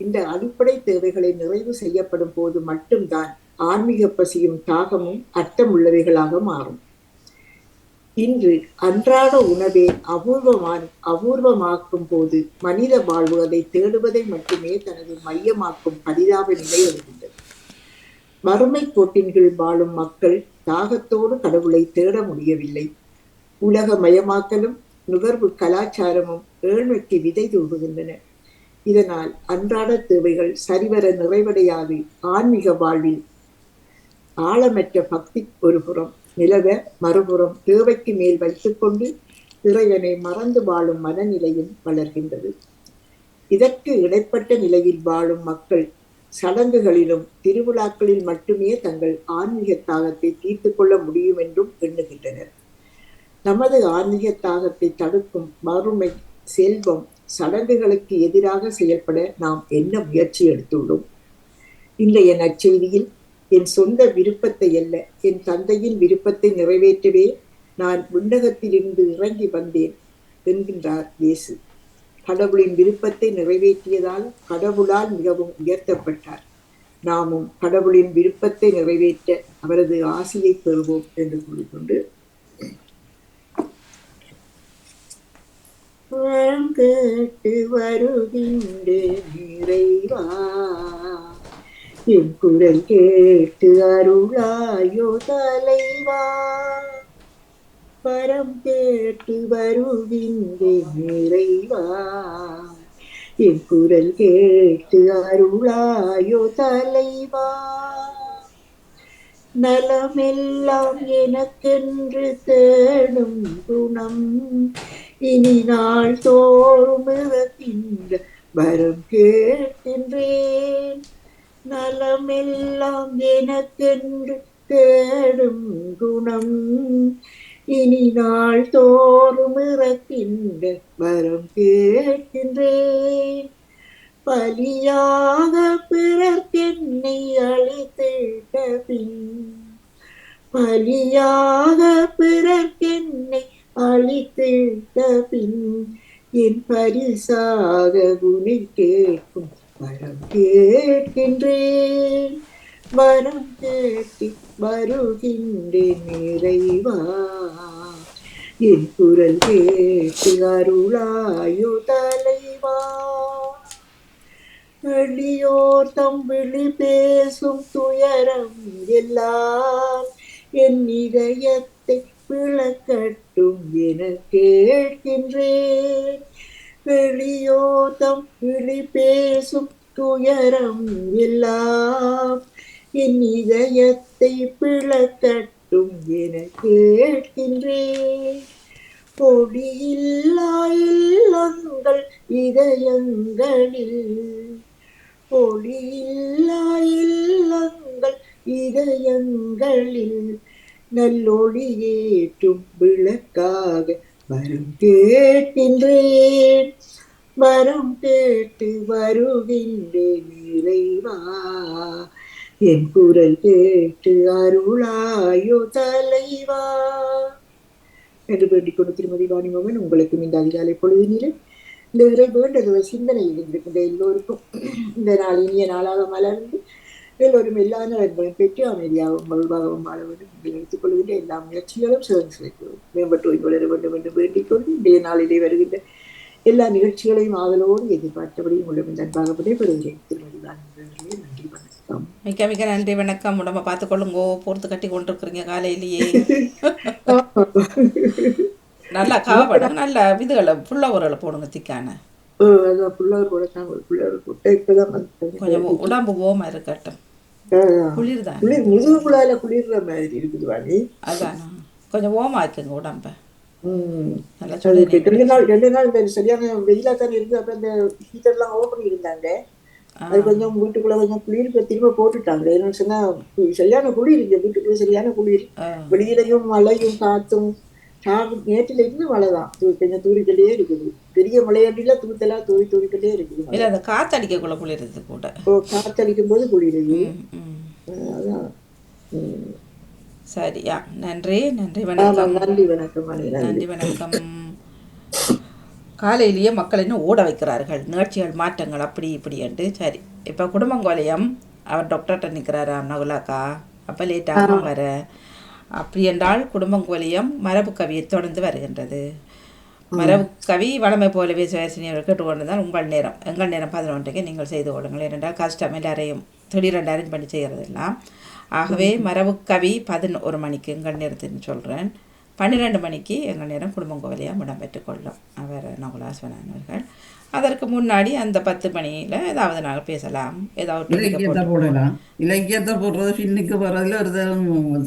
இந்த அடிப்படை தேவைகளை நிறைவு செய்யப்படும் போது மட்டும்தான் ஆன்மீக பசியும் தாகமும் அர்த்தமுள்ளவைகளாக மாறும். இன்று அன்றாட உணவை அபூர்வமாக்கும் போது மனித வாழ்வு அதை தேடுவதை மட்டுமே தனது மையமாக்கும் பரிதாப நிலை வருகின்றது. வறுமை கோட்டின் கீழ் வாழும் மக்கள் தாகத்தோடு கடவுளை தேட முடியவில்லை. உலக மயமாக்கலும் நுகர்வு கலாச்சாரமும் ஏழ்மைக்கு விதை தூவுகின்றன. இதனால் அன்றாட தேவைகள் சரிவர நிறைவடையாது ஆன்மீக வாழ்வில் ஆழமற்ற பக்தி ஒரு புறம் நிலவ, மறுபுறம் தேவைக்கு மேல் வைத்துக்கொண்டு இறைவனை மறந்து வாழும் மனநிலையும் வளர்கின்றது. இதற்கு இடைப்பட்ட நிலையில் வாழும் மக்கள் சடங்குகளிலும் திருவிழாக்களில் மட்டுமே தங்கள் ஆன்மீக தாகத்தை தீர்த்து கொள்ள முடியும் என்றும் எண்ணுகின்றனர். நமது ஆன்மீக தாகத்தை தடுக்கும் வறுமை, செல்வம், சடங்குகளுக்கு எதிராக செயல்பட நாம் என்ன முயற்சி எடுத்துள்ளோம்? இன்றைய நற்செய்தியில் என் சொந்த விருப்பத்தை அல்ல, என் தந்தையின் விருப்பத்தை நிறைவேற்றவே நான் விண்ணகத்திலிருந்து இறங்கி வந்தேன் என்கின்றார் இயேசு. கடவுளின் விருப்பத்தை நிறைவேற்றியதால் கடவுளால் மிகவும் உயர்த்தப்பட்டார். நாமும் கடவுளின் விருப்பத்தை நிறைவேற்ற அவரது ஆசியை பெறுவோம் என்று கூறிக்கொண்டு, கேட்டு வருகின்ற நிறைவா, என் குரல் கேட்டு அருளாயோ தலைவா, வரம் கேட்டு வருகின்றேன் நிறைவா. என் குரல் கேட்டு அருளாயோ தலைவா, நலமெல்லாம் எனக்கென்று தேடும் குணம் இனி நாள் தோறும் இறக்கின்ற வரம் கேட்கின்றேன். நலமெல்லாம் எனக்கென்று தேடும் குணம் இனி நாள் தோறும் இறக்கின்ற வரம் கேட்கின்றேன். பலியாக பிறர்க்கென்னை அளித்திட்ட பின், பலியாக பிறர்க்கென்னை அளித்திட்ட பின், என் பரிசாக உன்னை கேட்கும் வரம் கேட்கின்றேன். வரம் கேட்டு வருகின்றேன் நிறைவா, என் குரல் கேட்டு அருளாயோ தலைவா. எளியோர் தம்பிழி பேசும் துயரம் எல்லாம் என் இதயத்தை விளக்கட்டும் என கேட்கின்றேன். எளியோர் தம்பிழி பேசும் துயரம் எல்லாம் என் இதயத்தை விளக்கட்டும் என கேட்கின்றேன். ஒளியில்லா இல்லங்கள் இதயங்களில், ஒளியில்லா இல்லங்கள் இதயங்களில், நல்லொளியேற்றும் விளக்காக வரம் கேட்கின்றேன். வரம் கேட்டு வருகின்றேன் நிறைவா, என் குரல் கேட்டு அருளாயோ தலைவா என்று வேண்டிக் கொண்டு திருமதி வாணிமோகன் உங்களுக்கும் இந்த அதிகாலை பொழுதினிலே இந்த இறை வேண்டுதல் சிந்தனையில் இருக்கின்ற எல்லோருக்கும் இந்த நாள் இனிய நாளாக மலர்ந்து எல்லோரும் எல்லா நலன்களும் பெற்று அமைதியாகவும் மகிழ்வாகவும் வாழ வேண்டும் என்று எடுத்துக் கொள்கின்ற எல்லா முயற்சிகளும் சிறந்து மேம்பட்டு வளர வேண்டும் என்று வேண்டிக் கொண்டு இன்றைய நாளிலே வருகின்ற எல்லா நிகழ்ச்சிகளையும் ஆதலோடு எதிர்பார்த்தபடி உங்களுடன் அன்பாக விடைபெறுகிறேன். திருமதி வாணிமோகனே, நன்றி, வணக்கம். மிக்க மிக்க நன்றி, வணக்கம். உடம்ப பார்த்துக்கொள்ளுங்கோ, போர்த்து கட்டி கொண்டிருக்கிறீங்க காலையிலேயே. நல்லா காவப்படும், நல்ல இதுகளை புள்ளவர்களை போடுங்க திக்கான. கொஞ்சம் உடம்பு ஓமா இருக்கட்டும். குளிர் தான், முதுகுக்குள்ளால குளிர்ற மாதிரி இருக்குது வாணி. அதான் கொஞ்சம் ஓமா இருக்குங்க உடம்ப. நல்லா ரெண்டு நாள் சரியான வெயிலா தானே இருக்கு. அப்ப இந்த ஹீட்டர் எல்லாம் ஓப்பன் இருந்தாங்க, அது கொஞ்சம் வீட்டுக்குள்ள கொஞ்சம் குளிர் திரும்ப போட்டுட்டாங்க. என்னன்னு சொன்னா சரியான குளிர் இருக்கு வீட்டுக்குள்ள, சரியான குளிர். வெளியிலையும் மழையும் காத்தும். நேற்றுல இருந்து மழைதான், கொஞ்சம் தூரிக்கிட்டே இருக்குது. பெரிய மழையாண்டில தூத்தலா தூரிக்கிட்டே இருக்குது. இல்ல அந்த காத்தடிக்கக்குள்ள குளிர்றது கூட, காத்தடிக்கும் போது குளிருது. அதான். சரியா, நன்றி நன்றி, வணக்கம். நன்றி, வணக்கம். நன்றி, வணக்கம். காலையிலேயே மக்கள் இன்னும் ஓட வைக்கிறார்கள், நிகழ்ச்சிகள் மாற்றங்கள் அப்படி இப்படி என்று. சரி, இப்போ குடும்பங்கோலயம் அவர் டாக்டர்கிட்ட நிற்கிறாரா நகுலாக்கா, அப்போ லேட்டாக வர. அப்படி என்றால் குடும்பங்கோலியம் மரபு கவியை தொடர்ந்து வருகின்றது. மரபு கவி வளமை போலவே சுயசினியர்கள் கேட்டுக்கொண்டிருந்தால் உங்கள் நேரம் எங்கள் நேரம் 11க்கு நீங்கள் செய்து கொள்ளுங்கள். ஏனென்றால் கஷ்டம் எல்லாரையும் திடீரென்று அரேஞ்ச் பண்ணி செய்கிறதெல்லாம். ஆகவே மரபு கவி 11 மணிக்கு எங்கள் நேரத்தின்னு சொல்கிறேன். 12 மணிக்கு எங்கள் நேரம் குடும்பங்கோலியம் இடம்பெற்றுக் கொள்ளும் அவர் நகுலாஸ்வரன் அவர்கள். அதற்கு முன்னாடி அந்த 10 மணியில் ஏதாவது நாங்கள் பேசலாம், ஏதாவது போடலாம். இலக்கியத்தை போடுறது பின்னுக்கு போறதுல ஒரு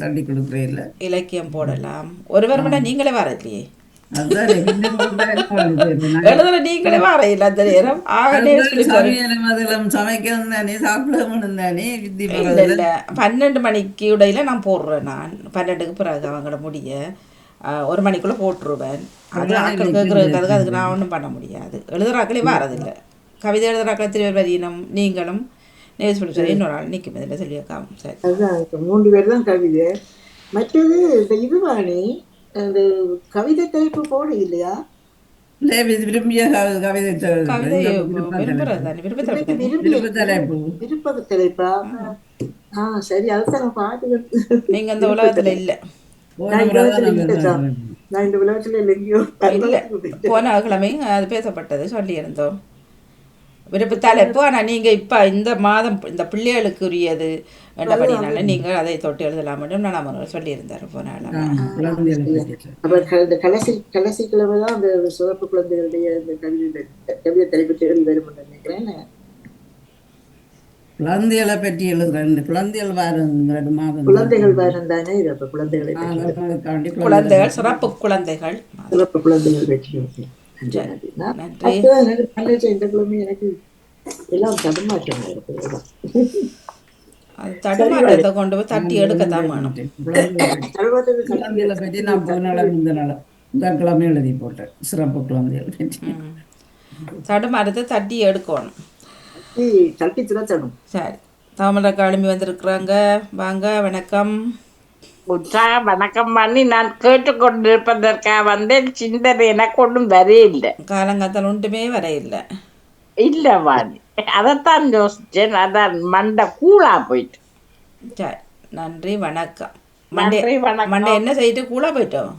தள்ளி கொடுக்குறே இல்லை. இலக்கியம் போடலாம். ஒருவர் விட நீங்களே வர இல்லையே, எழுதுல நீங்களே வர இல்லை அந்த நேரம். சமைக்கணும் தானே, சாப்பிடணும் தானே. இல்லை 12 மணிக்கு இடையில நான் போடுறேன். நான் 12க்கு பிறகு அவங்கள முடிய 1 மணிக்குள்ளே போட்டுருவேன். அது ஆக்கள் கேட்குறதுக்கு அதுக்கு நான் ஒன்றும் பண்ண முடியாது. எழுதுறாக்களே வரதில்லை. கவிதை எழுதுறாக்களை திருவரியினம் நீங்களும் நேஸ் பண்ணி சொல்லி இன்னொரு ஆள் நிற்கும் இதில் சொல்லியிருக்காங்க. சரி, அதுதான் 3 பேர் தான் கவிதை. மற்றது இந்த இதுவாணி அந்த கவிதை தலைப்பு போட இல்லையா? விரும்பிய கவிதை விருப்ப தலைப்பா? சரி, அதுதான் நான் பாத்துக்கிட்டு. நீங்க அந்த உலகத்துல இல்ல, நான் இந்த உலகத்துல இல்லையோ. போன கிழமை அது பேசப்பட்டது சொல்லி இருந்தோம். விருப்பு தலைப்பு. ஆனால் நீங்கள் இப்போ இந்த மாதம் இந்த பிள்ளைகளுக்குரியது என்றபடினால நீங்கள் அதை தொட்டு எழுதலாம் மட்டும் நான் அவர் சொல்லியிருந்தார் போனால. இந்த கடைசி கிழமை தான் அந்த சிறப்பு குழந்தைகளுடைய இந்த கவிதை தலைப்பு வரும் நினைக்கிறேன். குழந்தைகளை பற்றி எழுதுறேன். குழந்தைகள் வாரம் குழந்தைகள் வாரம் தானே இது. அப்ப குழந்தைகளை குழந்தைகள் சிறப்பு குழந்தைகள் சிறப்பு குழந்தைகள் பற்றி இந்த கிழமை எனக்கு எல்லாம் தடுமாற்றம் இருக்குது. தடுமாற்றத்தை கொண்டு போய் தட்டி எடுக்கத்தான் வேணும். குழந்தைகளை பற்றி நான் இந்த கிழமை எழுதி போட்டேன். சிறப்பு குழந்தைகள் பற்றி தடுமாற்றத்தை தட்டி எடுக்கணும். சரி, தாமரை கிளம்பி வந்திருக்கிறாங்க. வாங்க, வணக்கம். வணக்கம் பண்ணி நான் கேட்டுக்கொண்டிருப்பதற்காக வந்து சிந்தனை எனக்கு ஒன்றும் வரையில்லை. காலங்காத்தால் ஒன்றுமே வரையில்லை. இல்ல வாணி, அதைத்தான் யோசிச்சேன். அதான் மண்டை கூழா போயிட்டு. சரி, நன்றி, வணக்கம். நன்றி, வணக்கம். மண்டை என்ன செய்யிட்டு கூழா போயிட்டோம்?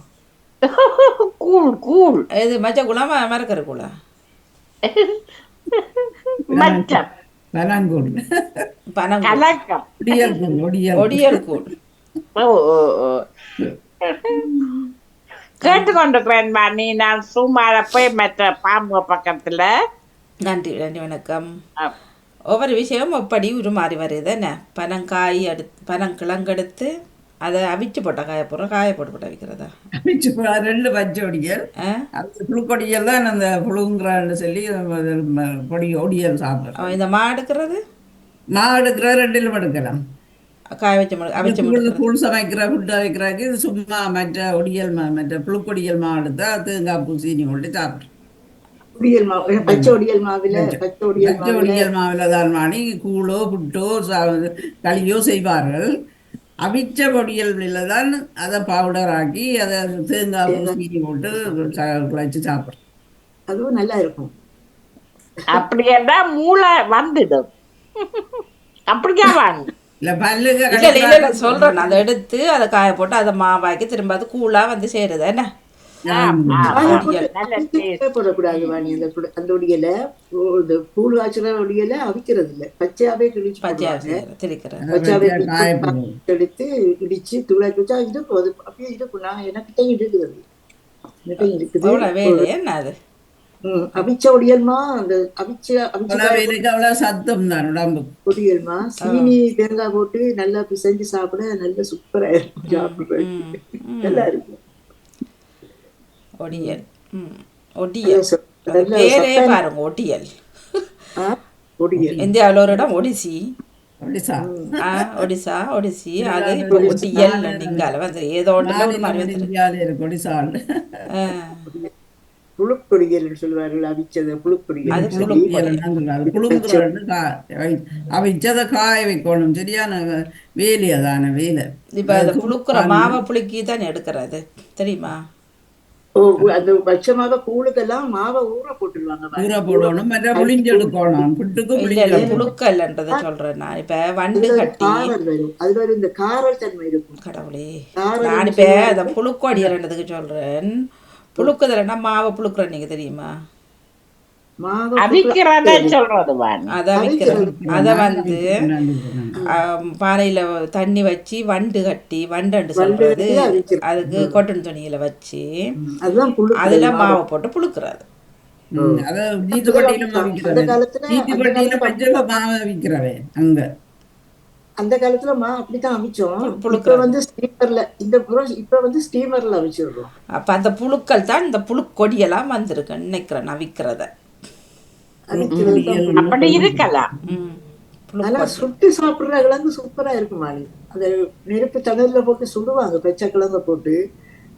கூழ் கூழ் இது மச்ச குழாமா மறக்கிற கூழா? மச்சம் பனங்கூழ் கலக்கம் ஒடியல் கூழ். கேட்டுக்கொண்டிருக்கிறேன் பாணி. நான் சும்மார போய் மற்ற பாம்பு பக்கத்துல. நன்றி, நன்றி, வணக்கம். ஒவ்வொரு விஷயம் எப்படி உருமாறி வருது என்ன? பனங்காய் பனங்கிழங்கெடுத்து அதை அவிச்சு போட்ட காய போட்டு வைக்கிறதா? அவிச்சு 2 பச்சை ஒடியல், புழுக்கொடியல் தான் அந்த புழுங்குறான்னு சொல்லி ஒடியல் சாப்பிட்றோம். இந்த மா எடுக்கிறது எடுக்கிற 2 எடுக்கலாம். காய வச்சு அவிச்சு புல் சமைக்கிற ஃபுட்டை வைக்கிறாக்கு சும்மா மற்ற ஒடியல் மற்ற புழுக்கொடியல் மா எடுத்தா தேங்காய் பூ சீனி போட்டு சாப்பிட்றோம். பச்சை ஒடியல் மாவில தான் மாணி கூழோ புட்டோ களியோ செய்வார்கள். அவிச்ச பொடியல் தான் அதை பவுடர் ஆக்கி அதை தேங்காய் சீனி போட்டு குழைச்சி சாப்பிட்றோம். அதுவும் நல்லா இருக்கும். அப்படின்னா மூளை வந்துடும். அப்படியா வாங்க? இல்ல சொல்றேன். அதை எடுத்து அதை காய போட்டு அதை மாவாக்கி திரும்ப அது கூழா வந்து சேருது என்ன? போடக்கூடாது வாணி. அந்த ஒடியல கூழ் காய்ச்சல ஒடியல அவிக்கிறது இல்ல, பச்சையாவே எடுத்து இடிச்சு தூளை வச்சா இருக்கும். அது அப்படியே இருக்கும். நான் எனக்கிட்ட இருக்குது அவிச்ச ஒடியல்மா. அந்த அவிச்ச சத்தம் தான் உடம்பு ஒடியல்மா. சீனி தேங்காய் போட்டு நல்லா பிசைஞ்சு சாப்பிட நல்ல சூப்பரா இருக்கும். சாப்பிட நல்லா இருக்கும். ஒடியல் பேரே பாருங்க, ஒடியல். இந்தியாவில் ஒரு இடம் ஒடிசி, ஒடிசா, ஒடிசி. அது இப்போ ஒடியல் நீங்கால வந்து ஏதோ புழுப்பொடியல் சொல்லுவார்கள். அவிச்சத புழுப்பொடியல். அவிச்சத காய வைக்கணும். சரியான வேலி அதான வேலை. இப்ப அதை புழுக்குற மாவை புளுக்கி தான் எடுக்கிறது தெரியுமா? அந்த பட்சமாக கூழுக்கெல்லாம் மாவை ஊற போட்டுருவாங்க. ஊற போடணும், புளிஞ்சு எடுக்கணும். புழுக்கல்ன்றத சொல்றேன் நான். இப்ப வண்டு கட்டி அதுல ஒரு இந்த காரல் தன்மை இருக்கும். கடவுளே, நான் இப்ப அந்த புழுக்கொடியல்ன்றதுக்கு சொல்றேன். புழுக்குதல்னா மாவை புழுக்குற நீங்க தெரியுமா? அத வந்து பானையில தண்ணி வச்சு வண்டு கட்டி வண்டு சொல்றது, அதுக்கு கொட்டன் துணியில வச்சு அதுல மாவை போட்டு புழுக்குறது. அந்த காலத்துல அப்படித்தான் அவிச்சோம். வந்து ஸ்டீமர்ல இப்ப வந்து ஸ்டீமர்ல அவிச்சிடுறோம். அப்ப அந்த புழுக்கள் தான் இந்த புழுக்கொடியெல்லாம் வந்திருக்கு நினைக்கிறேன் அவிக்கிறத. அப்படி இருக்கலாம். சுட்டு சாப்பிடுற கிழங்கு சூப்பரா இருக்குமா? அந்த நெருப்பு தணல்ல போட்டு சுடுவாங்க பச்சை கிழங்க போட்டு.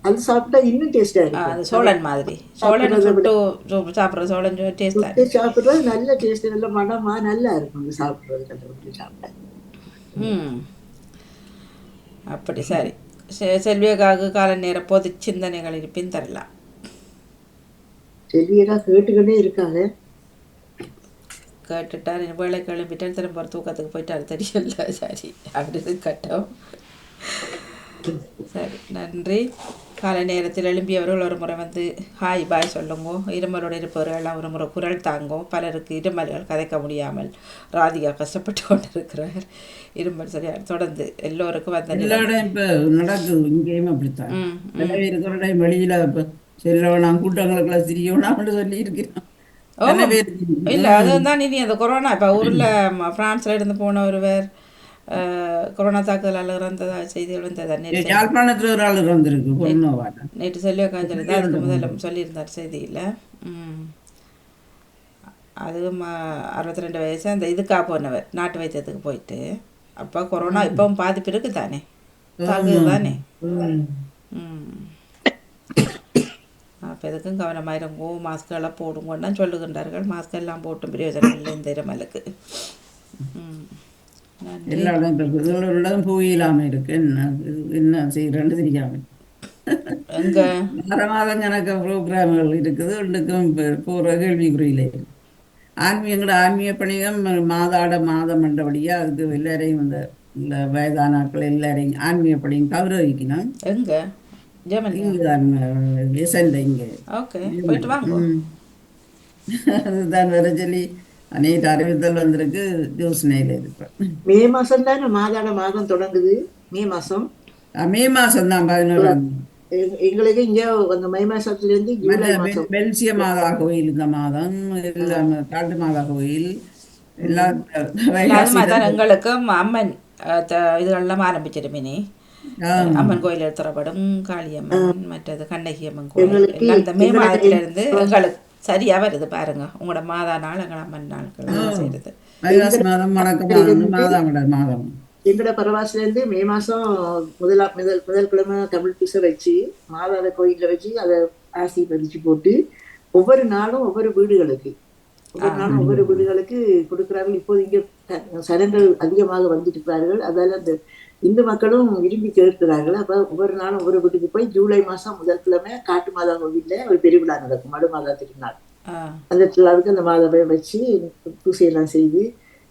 அது சாப்பிட்டா இன்னும் டேஸ்டா இருக்கும். சோழன் மாதிரி சாப்பிடுற சோழன் சாப்பிடுறது நல்ல டேஸ்ட், நல்ல மனமா நல்லா இருக்கும் சாப்பிடுறது. சாப்பிட்டா அப்படி. சரி, செல்வியக்காக கால நேர பொது சிந்தனைகள் இருப்பின் தரலாம். செல்வியக்கா கேட்டுக்கிட்டே இருக்காங்க. கேட்டுட்டார், வேலை கிளம்பிட்டார், திரும்ப தூக்கத்துக்கு போயிட்டாரு தெரியல. சரி, அப்படி கட்டம். சரி, நன்றி. காலை நேரத்தில் எழும்பியவர்கள் ஒரு முறை வந்து ஹாய் பாய் சொல்லுங்கோ. இருமலோடு இருப்பவர்கள் ஒரு முறை குரல் தாங்கோ. பலருக்கு இருமல்கள் கதைக்க முடியாமல் ராதிகா கஷ்டப்பட்டு கொண்டிருக்கிறார். இருமல் சரியா தொடர்ந்து எல்லோருக்கும் வந்து எல்லா இடம் இப்ப நடக்குது, இங்கேயும் அப்படித்தான். இருக்கிற டைம் வெளியில இப்ப செல்லவனாம் கூட்டங்களுக்குள்ள சிரியவனாம்னு சொல்லி இருக்கிறான். இல்லை அதுதான் இனி அந்த கொரோனா இப்போ ஊரில் ஃப்ரான்ஸில் இருந்து போன ஒருவர் கொரோனா தாக்குதலால் இறந்ததா செய்திகள் வந்தது. யாழ்ப்பாணத்துல ஒரு ஆள் இறந்திருக்கு நேற்று செல்வியா காஞ்சல் தான் அதுக்கு முதல்ல சொல்லியிருந்தார் செய்தியில். அதுவும் 62 வயசு அந்த இதுக்காக போனவர் நாட்டு வைத்தியத்துக்கு போயிட்டு. அப்போ கொரோனா இப்பவும் பாதிப்பு இருக்கு தானே, தாக்குது தானே. அப்போ எதுக்கும் கவனமாயிருங்கோ, மாஸ்கெல்லாம் போடுங்கன்னு தான் சொல்லுகின்றார்கள். மாஸ்க் எல்லாம் போட்டும் பிரயோஜனம் இல்லை இந்த இருமலுக்கு. எல்லா இடம் போயிலாம இருக்கு, என்ன செய்யறேன்னு தெரியாம. எங்க மாதம் கணக்கு ப்ரோக்ராம்கள் இருக்குது, ஒன்றுக்கும் போகிற கேள்விக்குறியில இருக்கு. ஆன்மீகங்களோட ஆன்மீக பணிகம் மாதம் என்றபடியா அதுக்கு எல்லாரையும் இந்த வயதானாக்கள் எல்லாரையும் ஆன்மீக பணியும் கௌரவிக்கணும். எங்க அதுதான் வர சொல்லி அநேக அறிவித்தல் வந்திருக்கு. யோசனையில இருப்பேன். மே மாசம் தானே மாதம் தொடங்குது. மே மாசம் தான் 11ஆம். எங்களுக்கு இங்க அந்த மை மாசத்துல இருந்து ஜூலை மாசம் பெல்சிய மாதா கோயில் இந்த மாதம், காட்டு மாதா கோயில் எல்லாம் எங்களுக்கு அம்மன் இதெல்லாம் ஆரம்பிச்சிருமினி. அம்மன் கோயில் திறப்படும், காளியம்மன், மற்றது கண்ணகி அம்மன் கோயில் அந்த மே மாதத்துல இருந்து எங்களுக்கு சரியா வருது பாருங்க. உங்களோட மாதா நாள் எங்களோட அம்மன் நாட்கள் செய்யுது. எங்களோட பரவாசில இருந்து மே மாசம் முதல் கிழமை தமிழ் பூசை வச்சு மாதாவை கோயில வச்சு அதை ஆசி பதிச்சு போட்டு ஒவ்வொரு நாளும் ஒவ்வொரு வீடுகளுக்கு கொடுக்குறாங்க. இப்போது இங்க சனங்கள் அதிகமாக வந்துட்டு இருக்கிறார்கள். அதால அந்த இந்து மக்களும் விரும்பி கேட்கிறார்கள். அப்ப ஒவ்வொரு நாளும் ஒவ்வொரு வீட்டுக்கு போய் ஜூலை மாசம் முதல் கிழமை காட்டு மாதா கோவில்ல ஒரு பெருவிழா நடக்கும், மடு மாதா திருநாள். அந்த திருவிழாவுக்கு அந்த மாதாவை வச்சு பூசையெல்லாம் செய்து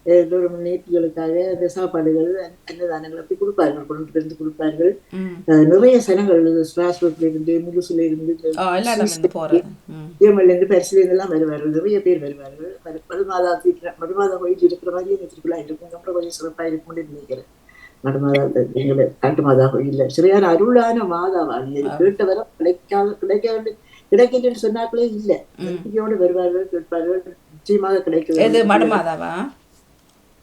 எல்லோரும் நேர்த்திகளுக்காக அந்த சாப்பாடுகள் அன்னதானங்கள் அப்படி கொடுப்பார்கள், கொண்டு வந்து கொடுப்பார்கள். நிறைய சனங்கள் ஸ்ராஸ்பூர்ல இருந்து, முழுசுல இருந்து, ஏமல்ல இருந்து, பரிசுல இருந்தெல்லாம் வருவார்கள். நிறைய பேர் வருவார்கள். மடுமாதா கோயில் இருக்கிற மாதிரி இந்த திருவிழா இருக்கும். அப்புறம் கொஞ்சம் சிறப்பாக இருக்கும்னு நினைக்கிறேன். மடுமாதா எங்களை காட்டு மாதா கோயில்ல சரியான அருளான மாதாவா கேட்டவரை கிடைக்கின்றன்னு சொன்னாக்களே இல்லை. நம்பிக்கையோடு வருவார்கள், கேட்பார்கள். நிச்சயமாக கிடைக்கும்.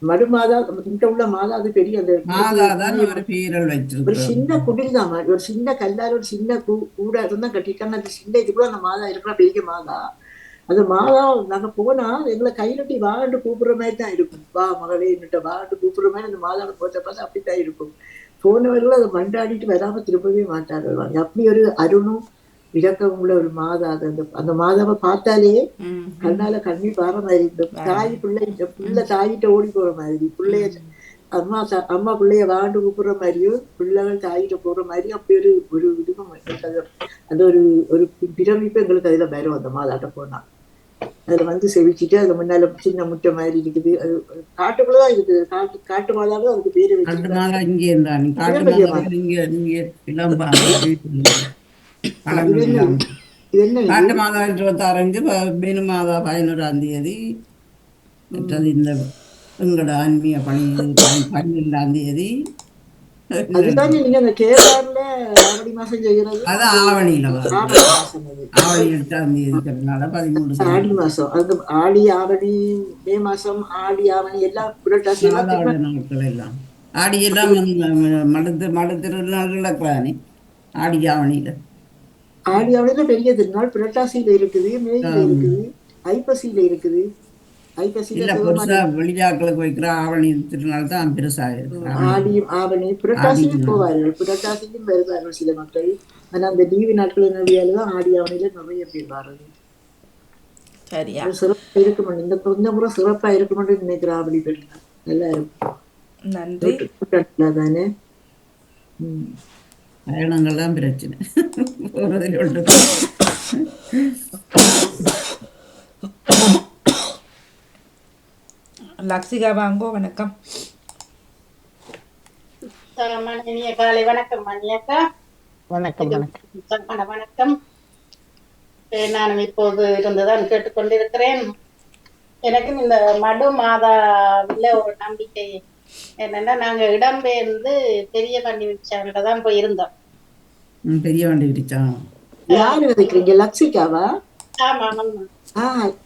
மடுமாதா இங்க உள்ள மாதா அது பெரிய அந்த ஒரு சின்ன குடில் தான், ஒரு சின்ன கல்லால் ஒரு சின்ன கூட தான் கட்டிட்டாங்க. அந்த சின்ன இதுக்குள்ள அந்த மாதா இருக்கிற பெரிய மாதா. அந்த மாதா நாங்க போனா எங்களை கையிலட்டி வாண்டு கூப்பிடுற மாதிரி தான் இருக்கும். வா மகளே என்னட்ட வாண்டு கூப்பிடுற மாதிரி அந்த மாதாவை போட்ட பார்த்து அப்படித்தான் இருக்கும். போனவர்கள் அதை மண்டாடிட்டு வராம திரும்பவே மாட்டார்கள். அப்படி ஒரு அருணும் இரக்கம் உள்ள ஒரு மாதா. அந்த மாதாவை பார்த்தாலே கண்ணால கண்ணீர் பாற மாதிரி, இந்த தாய் பிள்ளை தாயிட்ட ஓடி போற மாதிரி, பிள்ளைய அம்மா பிள்ளைய வாண்டு கூப்பிடுற மாதிரியும் பிள்ளைகள் தாயிட்ட போற மாதிரியும் அப்படி ஒரு இதுவும் அந்த ஒரு பிரமிப்பு எங்களுக்கு அதுல வரும். அந்த மாதாட்ட போனா அதுல வந்து செவிச்சுட்டு அதுல முன்னால சின்ன முட்டை மாதிரி இருக்குது. அது காட்டுக்குள்ளதான் இருக்குது. காட்டு மாதாவே அதுக்கு பேரு காட்டு மாதா 26, பெனு மாதா 11ஆம் தேதி, மற்றது இந்த எங்களோட ஆன்மீக பணி 12ஆம் தேதி. அதுதான் நீங்க அந்த கேரளால ஆவணி மாசம் செய்யறது. அது ஆவணியில ஆவணி 8ஆம் தேதினால 13 ஆடி மாசம். அது ஆடி ஆவணி மே மாசம் ஆடி ஆவணி எல்லாம் புரட்டாசி நாட்கள் எல்லாம் ஆடி எல்லாம் மடு திருநாள்கள் இருக்கிறானே ஆடி ஆவணியில. ஆடி ஆவணியில பெரிய திருநாள் புரட்டாசியில இருக்குது, மேயில இருக்குது, ஐப்பசியில இருக்குது. வெளியாக்களுக்கு வைக்கிற ஆவணி திருநாள் தான் பெருசா இருக்கு. ஆடி ஆவணி புரட்டாசியும் போவார்கள், புரட்டாசியும் வருவார்கள் சில மக்கள். ஆனா அந்த லீவு நாட்கள் நடுவியாலதான் ஆடி ஆவணியில நிறைய பேர் வாரது. சிறப்பா இருக்கும். இந்த முறை சிறப்பா இருக்கும்னு நினைக்கிற ஆவணி பெருநாள் நல்லா இருக்கும். தானே பயணங்கள் தான் பிரச்சனை. லக்ஷிகா வாங்கோ. வணக்கம். காலை வணக்கம் மணியக்கா. வணக்கம் வணக்கம். வணக்கம். நான் இப்போது இருந்துதான் கேட்டுக்கொண்டிருக்கிறேன். எனக்கும் இந்த மடு மாதாவில ஒரு நம்பிக்கை என்னன்னா, நாங்க இடம்பெயர்ந்து பெரிய பள்ளி விச்சாவில தான் போயிருந்தோம். பெரிய வண்டி விரிச்சான். யாரு விதைக்கிறீங்க? லக்ஷிகாவா? ஆமா ஆமா.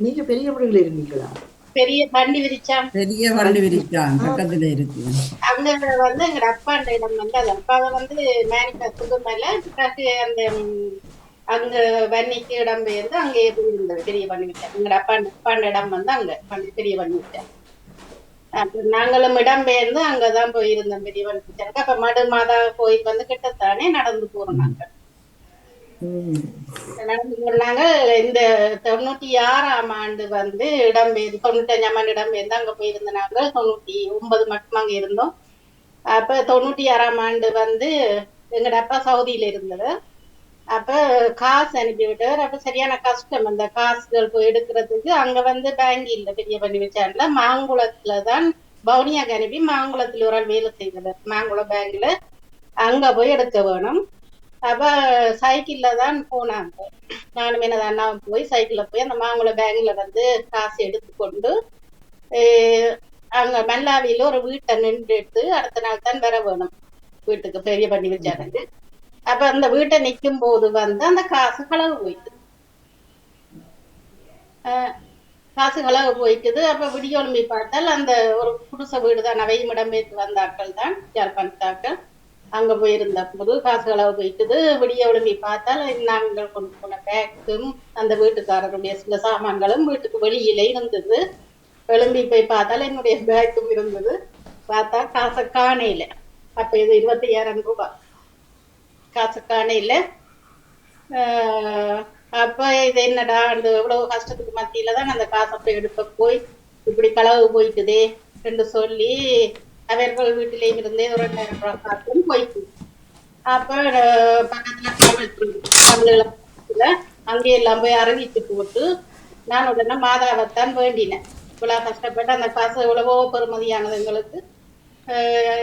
நீங்க பெரிய முடிவுல இருந்தீங்களா? பெரிய பண்டி விரிச்சான். பெரிய வண்டி விரிச்சான் பக்கத்துல இருக்கு. அங்க வந்து எங்க அப்பாண்ட இடம் வந்து அது அப்பாவை வந்து மேனிக்கா புதுமல பிறகு அந்த அங்க வன்னிக்கு இடம் பெயர்ந்து அங்கே இருந்தது பெரிய பண்ணி விட்டேன். எங்க அப்பாண்ட இடம் வந்து அங்க பெரிய பண்ணி விட்டேன். நாங்களும் இடம் பெயர்ந்து அங்கதான் போயிருந்தோம் பெரிய பண்ணி விட்டாங்க. அப்ப மடு மாதா கோயில் வந்து கிட்டத்தானே நடந்து போறோம். நாங்க நடந்து போனாங்க. இந்த 96ஆம் ஆண்டு வந்து இடம்பெயர்ந்து 95ஆம் ஆண்டு இடம்பெயர்ந்து அங்க போயிருந்த நாங்க 99 மட்டும் அங்க இருந்தோம். அப்ப 96ஆம் ஆண்டு வந்து எங்கட அப்பா சவுதியில இருந்தது. அப்ப காசு அனுப்பி விட்டவர். அப்ப சரியான கஷ்டம் அந்த காசுகள் போய் எடுக்கிறதுக்கு. அங்க வந்து பேங்க் இல்ல பெரிய பண்ணி வச்சான்ல மாங்குளத்துலதான் பவுனியாக்கு அனுப்பி மாங்குளத்துல ஒரு ஆள் வேலை செய்தவர் மாங்குளம் பேங்க்ல. அங்க போய் எடுக்க வேணும். அப்ப சைக்கிள்ல தான் போனாங்க. நானும் என்னதான் அண்ணா போய் சைக்கிள்ல போய் அந்த மாங்குள பேங்க்ல வந்து காசு எடுத்துக்கொண்டு அங்க மல்லாவியில ஒரு வீட்டை நின்றுட்டு அடுத்த நாள் தான் வர வேணும் வீட்டுக்கு பெரிய பண்ணி வச்சானுங்க. அப்ப அந்த வீட்டை நிக்கும் போது வந்து அந்த காசு களவு போயிட்டு அப்ப விடியொலும்பி பார்த்தால் அந்த ஒரு குடிசை வீடுதான் அவையும் இடம்பெயர்த்து வந்த ஆட்கள் தான் யாழ்ப்பாணத்தாக்கள். அங்க போயிருந்த போது காசு களவு போயிட்டுது. விடிய ஒழும்பி பார்த்தால் நாங்கள் கொண்டு போன பேக்கும் அந்த வீட்டுக்காரருடைய சில சாமான்களும் வீட்டுக்கு வெளியில இருந்தது. எழும்பி போய் பார்த்தால் என்னுடைய பேக்கும் இருந்தது. பார்த்தா காசை காணையில. அப்ப இது 25,000 ரூபாய் காசு காணையில. அப்ப இது என்னடா அந்த எவ்வளவு கஷ்டத்துக்கு மத்தியில தான் அந்த காசை போய் எடுக்க போய் இப்படி களவு போயிட்டுதே என்று சொல்லி அவர்கள் வீட்டிலேயும் இருந்தே ஒரு 2,000 ரூபாய் காசும் போயிட்டு. அப்ப பக்கத்துல அங்கே எல்லாம் போய் அறிவித்து போட்டு நான் உடனே மாதாவைத்தான் வேண்டினேன். இவ்வளவு கஷ்டப்பட்டு அந்த காசு எவ்வளவோ பெருமதியானது எங்களுக்கு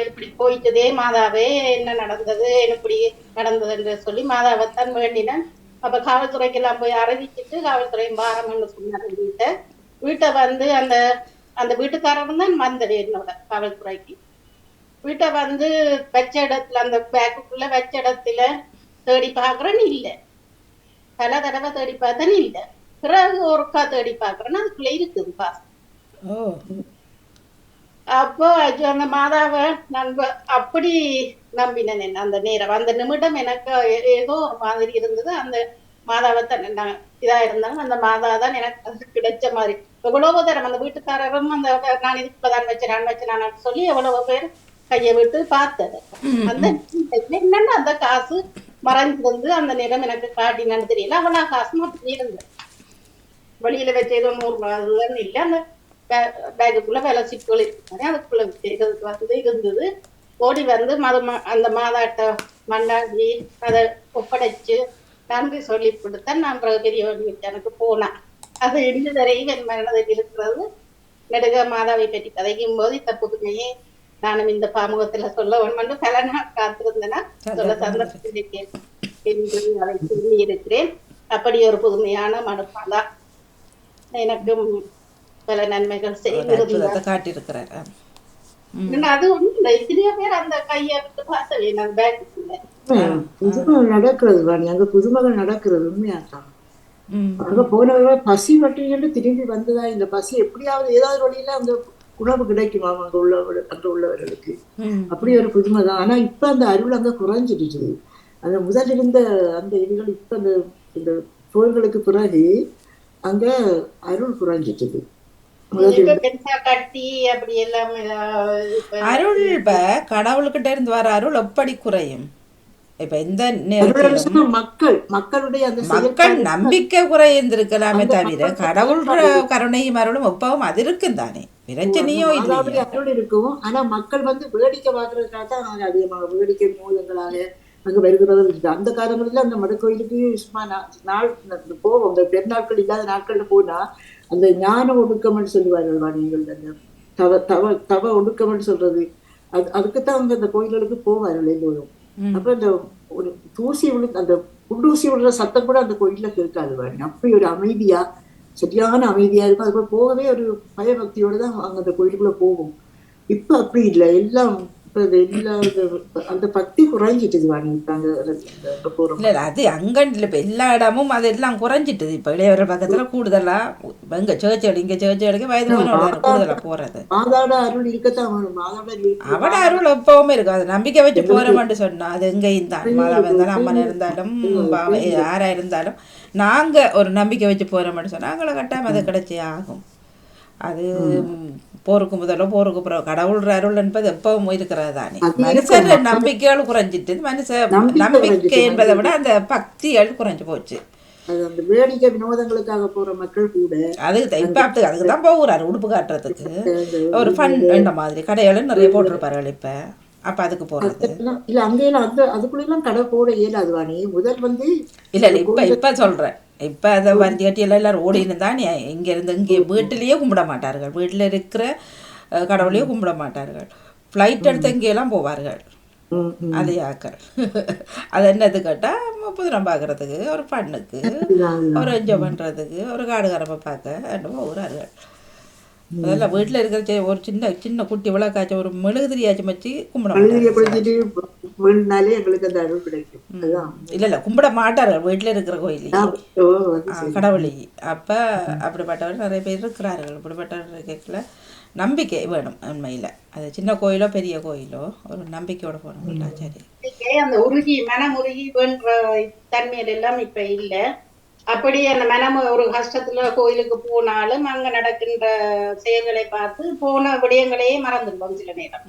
இப்படி போயிட்டுதே மாதாவே என்ன நடந்தது இப்படி நடந்தது என்று சொல்லி மாதாவைத்தான் வேண்டினேன். அப்ப காவல்துறைக்கெல்லாம் போய் அறிவிச்சுட்டு காவல்துறையும் பாரம்னு சொன்னார். வீட்டை வந்து அந்த வீட்டுக்காரரும் தான் வந்தது என்னோட காவல்துறைக்கு. வீட்டை வந்து வச்ச இடத்துல அந்த பேக்குக்குள்ள வச்ச இடத்துல தேடி பாக்குறேன்னு இல்லை. பல தடவை தேடி பார்த்தேன்னு இல்லை. பிறகு ஒருக்கா தேடி பாக்குறேன்னு அதுக்குள்ள இருக்குது காசு. அப்போ அந்த மாதாவை நான் அப்படி நம்பினேன். அந்த நேரம் அந்த நிமிடம் எனக்கு ஏதோ ஒரு மாதிரி இருந்தது. அந்த மாதாவைத்தான் நான் இதா இருந்தாலும் அந்த மாதா தான் எனக்கு கிடைச்ச மாதிரி. எவ்வளவோ தரம் அந்த வீட்டுக்காரரும் அந்த நான் இதுக்குதான் வச்சேன் சொல்லி எவ்வளவோ பேர் கையை விட்டு பார்த்தது. அந்த என்னன்னா அந்த காசு மறைஞ்சிருந்து அந்த நிறம் எனக்கு காட்டினான்னு தெரியல. அவ்வளவு காசு மட்டும் இருந்தது. வெளியில வச்ச ஏதோ 100 ரூபாய் இல்லை. அந்த பேக்குக்குள்ள வேலை சிப்புகள் இருக்கு அதுக்குள்ள வந்து இருந்தது. ஓடி வந்து அந்த மாதாட்ட மண்டாடி அதை ஒப்படைச்சு நன்றி சொல்லி கொடுத்தேன். நான் பெரிய வீட்டனுக்கு போனேன். அது இன்று வரையும் என் மனதில் இருக்கிறது. நெடுக மாதாவை பற்றி கதைக்கும் போது இந்த புதுமையை நானும் இந்த பாமுகத்துல சொல்ல ஒன்று பல நாள் காத்திருந்தேன்னா சொல்ல சந்தர்ப்பத்தில் என்று அதை சொல்லி இருக்கிறேன். அப்படி ஒரு புதுமையான மனுமாதா எனக்கும் பல நன்மைகள் காட்டியிருக்கிறார். அது ஒண்ணு எத்தனையோ பேர் அந்த கையை விட்டு பார்த்தவே நான் பேக்குல புதுமகள் நடக்கிறது வாணி. அங்க புதுமகள் நடக்கிறது உண்மையாத்தான். அங்க போனவங்க பசி வட்டின்னு திரும்பி வந்ததா இந்த பசி எப்படியாவது ஏதாவது வழியில அந்த உணவு கிடைக்குமா அங்க உள்ளவர்களுக்கு. அப்படி ஒரு புதுமை தான். ஆனா இப்ப அந்த அருள் அங்க குறைஞ்சிடுச்சு. அந்த முதல் இருந்த அந்த இதுகள் இப்ப இந்த போர்களுக்கு பிறகு அங்க அருள் குறைஞ்சிட்டது. அருள் இப்ப கடவுள்கிட்ட இருந்து வர அருள் எப்படி குறையும்? இப்ப எந்த நேரத்திலும் மக்களுடைய அந்த மக்கள் நம்பிக்கை குறைந்திருக்கலாமே தவிர கடவுள் கருணையும் அருளும் ஒப்பவும் அது இருக்கும் தானே. பிரச்சனையோ இல்லை அருள் இருக்கும். ஆனா மக்கள் வந்து வேடிக்கை பார்க்கறதுக்காக தான் அதிகமாக வேடிக்கை மூலங்களாக அங்க வருகிறதும் இருக்கு. அந்த காலங்களில அந்த மடக்கோயிலுக்கு சும்மா நாள் போவோம். அந்த பெருநாட்கள் இல்லாத நாட்கள்ல போனா அந்த ஞான ஒடுக்கம்னு சொல்லுவார்கள் நீங்கள். அந்த தவ ஒடுக்கம்னு சொல்றது அதுக்குத்தான் அவங்க அந்த கோயில்களுக்கு போவார்கள் எல்லோரும். அப்ப அந்த ஒரு தூசி விழு அந்த குண்டூசி விழுற சத்தம் கூட அந்த கோயில்ல கேட்காது பாருங்க. அப்படி ஒரு அமைதியா, சரியான அமைதியா இருக்கும். அதுக்குள்ள போகவே ஒரு பயபக்தியோட தான் அங்க அந்த கோயிலுக்குள்ள போகும். இப்ப அப்படி இல்லை. எல்லாம் இப்ப எல்லா அந்த பக்தி குறைஞ்சிட்டுது வாணி. இப்ப அங்க போறோம். இல்லை அது அங்கன்ல இப்போ எல்லா இடமும் அதெல்லாம் குறைஞ்சிட்டுது. இப்போ இளையவர பக்கத்தில் கூடுதலாக இங்கே சேர்ச்சடி இங்கே சேர்ச்சடிக்கு வயது கூடுதலாக போகிறது. மாதாட அருள் இருக்கத்தான் வேணும். அவட அருள் எப்பவுமே இருக்கும். அது நம்பிக்கை வச்சு போகிறோம்னு சொன்னால் அது எங்கேயும் தான், மாதாவாக இருந்தாலும் அம்மன் இருந்தாலும் யாராக இருந்தாலும் நாங்கள் ஒரு நம்பிக்கை வச்சு போகிறோம்னு சொன்னால் அவங்கள கட்டாயம் அதை கிடைச்சே ஆகும். அது போருக்கு முதல்ல போருக்கு அப்புறம் கடவுள் அருள் என்பது எப்பவும் இருக்கிறது தானே. மனுஷன் நம்பிக்கைகள் குறைஞ்சிட்டு நம்பிக்கை என்பதை விட அந்த பக்திகள் குறைஞ்சு போச்சு. அந்த வேடிக்கை வினோதங்களுக்காக போற மக்கள் கூட அதுக்கு தான் போகிறாரு உடுப்பு காட்டுறதுக்கு ஒரு ஃபன் என்ற மாதிரி கடைகளும் நிறைய போட்டிருப்பார்கள். இப்ப அப்ப அதுக்கு போறது இல்ல அங்கெல்லாம் அதுக்குள்ள கடை போட இயலாது வாணி. முதல் இல்ல இப்ப சொல்றேன். இப்போ அதை வரைஞ்சி கட்டி எல்லாரும் ஓடின்னு தான் இங்கே இருந்து இங்கே வீட்டிலேயே கும்பிட மாட்டார்கள். வீட்டில் இருக்கிற கடவுளையே கும்பிட மாட்டார்கள். ஃப்ளைட் எடுத்து இங்கேயெல்லாம் போவார்கள். அதே ஆக்கள் அது என்னது கேட்டால் புதினம் பார்க்குறதுக்கு, ஒரு பண்ணுக்கு, ஒரு என்ஜாய் பண்ணுறதுக்கு, ஒரு காடுகாரப்பை பார்க்க போகிறார்கள். அதெல்லாம் வீட்டில் இருக்கிற ஒரு சின்ன சின்ன குட்டி விளக்காச்சும் ஒரு மெழுகுதிரியாச்சும் வச்சு கும்பிட இல்லை கும்பிட மாட்டார்கள் வீட்டில் இருக்கிற கோயிலையும் கடவுளையும். அப்போ அப்படிப்பட்டவர் நிறைய பேர் இருக்கிறார்கள். அப்படிப்பட்டவர் கேட்கல நம்பிக்கை வேணும் உண்மையில். அது சின்ன கோயிலோ பெரிய கோயிலோ ஒரு நம்பிக்கையோட போனோம்னா சரி. அந்த உருகி மனமுருகி வேண்ட தன்மையில எல்லாம் இப்ப இல்லை. அப்படி அந்த மனம் ஒரு கஷ்டத்துல கோயிலுக்கு போனாலும் அங்க நடக்கின்ற செயல்களை பார்த்து போன விடயங்களையே மறந்துடுவோம். சில நேரம்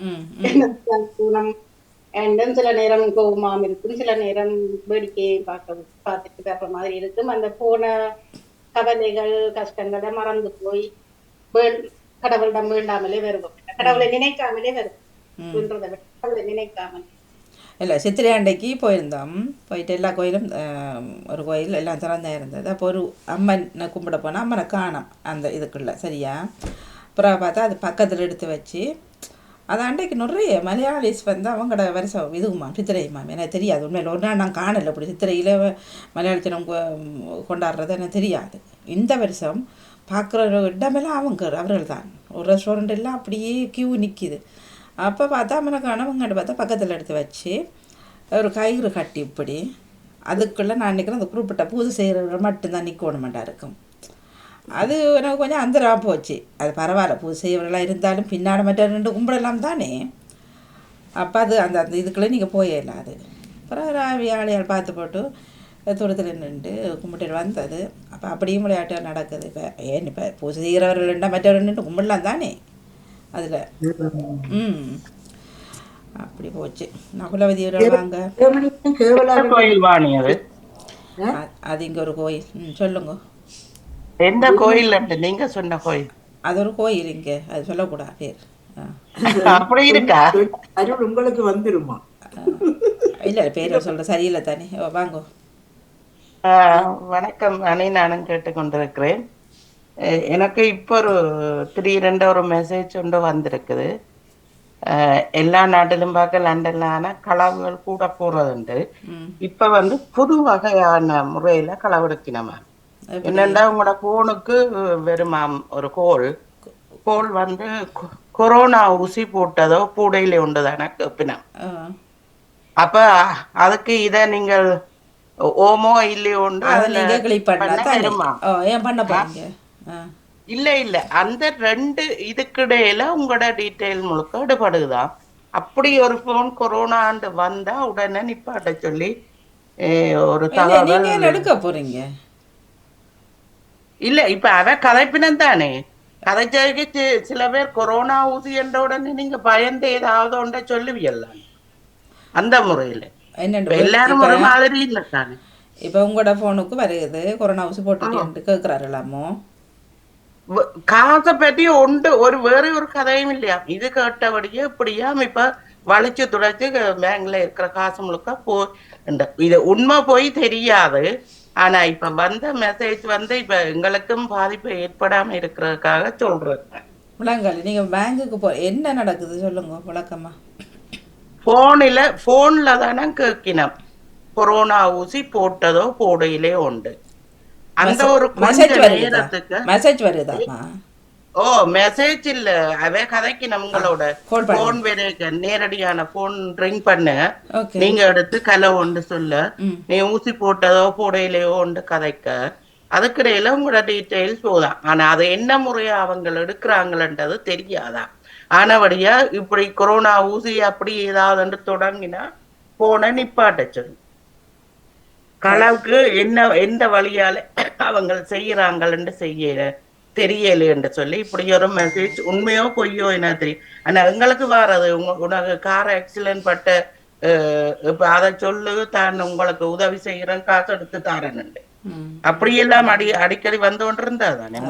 சில நேரம் கோபமாம் இருக்கும், சில நேரம் வேடிக்கையை பார்த்துட்டு வர்ற மாதிரி இருக்கும். அந்த போன கவலைகள் கஷ்டங்களை மறந்து போய் கடவுளிடம் வேண்டாமலே வருவோம். கடவுளை நினைக்காமலே வருவோம். கடவுளை நினைக்காமல் இல்லை சித்திரை அன்றைக்கு போயிருந்தோம். போயிட்டு எல்லா கோயிலும் ஒரு கோயில் எல்லாம் திறந்தா இருந்தது. அப்போ ஒரு அம்மன் கும்பிட போனால் அம்மனை காணோம் அந்த இதுக்குள்ளே சரியா. அப்புறம் பார்த்தா அது பக்கத்தில் எடுத்து வச்சு அது அன்றைக்கு நிறைய மலையாளிஸ் வந்து அவங்களோட வருஷம் இதுக்குமா சித்திரையுமா எனக்கு தெரியாது. உண்மையில் ஒரு நாள் நான் காணலை. அப்படி சித்திரையில் மலையாளத்தினம் கொண்டாடுறது எனக்கு தெரியாது. இந்த வருஷம் பார்க்குற இடமெல்லாம் அவர்கள் தான். ஒரு ரெஸ்டாரண்ட் எல்லாம் அப்படியே கியூ நிற்கிது. அப்போ பார்த்தா அம்மனை காணவங்கன்னு பார்த்தா பக்கத்தில் எடுத்து வச்சு ஒரு கயிறு கட்டி இப்படி அதுக்குள்ளே நான் நினைக்கிறேன் அந்த குறிப்பிட்ட பூஜை செய்கிறவங்க மட்டும்தான் நிற்கணுமெண்டா இருக்கும். அது எனக்கு கொஞ்சம் அந்தராக போச்சு. அது பரவாயில்ல, பூஜை செய்கிறவர்களாக இருந்தாலும் பின்னாடி மற்ற ரெண்டு கும்பிடலாம் தானே. அப்போ அது அந்த அந்த இதுக்குள்ளே நீங்கள் போயிடலாம். அது அப்புறம் ஆளையால் பார்த்து போட்டு தூரத்தில் நின்று கும்பிட்டு வந்தது. அப்போ அப்படியும் விளையாட்டு நடக்குது. இப்போ இப்போ பூஜை செய்கிறவர்கள் இருந்தால் மற்ற ரெண்டு கும்பிடலாம் தானே அதில். அப்படி போச்சு. நகுலவதியோட வாங்க அது இங்கே ஒரு கோயில். சொல்லுங்க எந்த கோயில் நீங்க சொன்ன கோயில்? அது ஒரு கோயில் இங்கே, அது சொல்லக்கூடாது பேர். அப்படி இருக்கா? உங்களுக்கு வந்துருமா? இல்லை பேர் சொல்ற சரியில்லை தானே. வாங்க. வணக்கம் அணி, நானும் கேட்டுக்கொண்டிருக்கிறேன். எனக்கு இப்போ ஒரு திடீரென்று ஒரு மெசேஜ் ஒன்று வந்திருக்குது. எல்லா நாட்டிலும் பார்க்க லண்டன்லான களவுகள் கூட போறதுண்டு. இப்ப வந்து புது வகையான முறையில களவெடுக்கணுமா. என்னண்டா உங்களோட போனுக்கு வெறுமாம் ஒரு கோல் வந்து கொரோனா ஊசி போட்டதோ பூடையில உண்டுதான கேப்பினம். அப்ப அதுக்கு இத நீங்கள் ஓமோ இல்லையோ இல்ல அந்த ரெண்டு இதுக்கிடையில உங்களோட டீட்டெயில் முழுக்க எடுபடுதான். அப்படி ஒரு போன் கொரோனாண்டு வந்தா உடனே நிப்பாட்ட சொல்லி ஒரு தகவல் எடுக்க போறீங்க. இல்ல இப்ப அத கதைப்பினம் தானே. கதைச்சதுக்கு சில பேர் கொரோனா ஊசி என்ற உடனே நீங்க பயந்து ஏதாவது ஒன்றை சொல்லுவீல்ல. அந்த முறையில எல்லாரும் ஒரு மாதிரி இல்ல தானே. இப்ப உங்களோட போனுக்கு வருது கொரோனா ஊசி போட்டு கேக்குறாருலாமோ. காசை பற்றி ஒரு வேற ஒரு கதையும் இல்லையா. இது கேட்டபடியே இப்படியாம் இப்ப வளைச்சு துடைச்சு பேங்க்ல இருக்கிற காசு முழுக்க இது உண்மை போய் தெரியாது. ஆனா இப்ப வந்த மெசேஜ் வந்து இப்ப எங்களுக்கும் பாதிப்பு ஏற்படாம இருக்கிறதுக்காக சொல்றேன். முழங்கால் நீங்க பேங்குக்கு என்ன நடக்குது சொல்லுங்க விளக்கமா. போன்ல தானே கேட்கினோம் கொரோனா ஊசி போட்டதோ போடையிலே உண்டு அந்த ஒரு கொஞ்ச நேரத்துக்கு மெசேஜ் வருதாமா ஓ மெசேஜ் இல்ல அவே கதைக்கு நம்மளோட போன் வேற நேரடியான போன் ரிங் பண்ண நீங்க எடுத்து கலை ஒன்று சொல்ல நீ ஊசி போட்டதோ போடையிலையோ ஒன்று கதைக்க அதுக்கிடையில உங்களோட டீட்டெயில்ஸ் போதான் ஆனா அதை என்ன முறையா அவங்க எடுக்கிறாங்கன்றது தெரியாதான் ஆனபடியா இப்படி கொரோனா ஊசி அப்படி ஏதாவது தொடங்கினா போன நிப்பாட்டச்சு களவுக்கு என்ன எந்த வழியால அவங்க செய்யறாங்கன்னு செய்யல தெரியல என்று சொல்லி இப்படி ஒரு மெசேஜ் உண்மையோ பொய்யோ என்ன தெரியும் ஆனா எங்களுக்கு வாரது உனக்கு கார் ஆக்சிடென்ட் பட்ட இப்ப அதை சொல்லு தான் உங்களுக்கு உதவி செய்யறேன் காசு எடுத்து தாரேன்னு அப்படியெல்லாம் அடிக்கடி வந்து கொண்டு இருந்தா தானே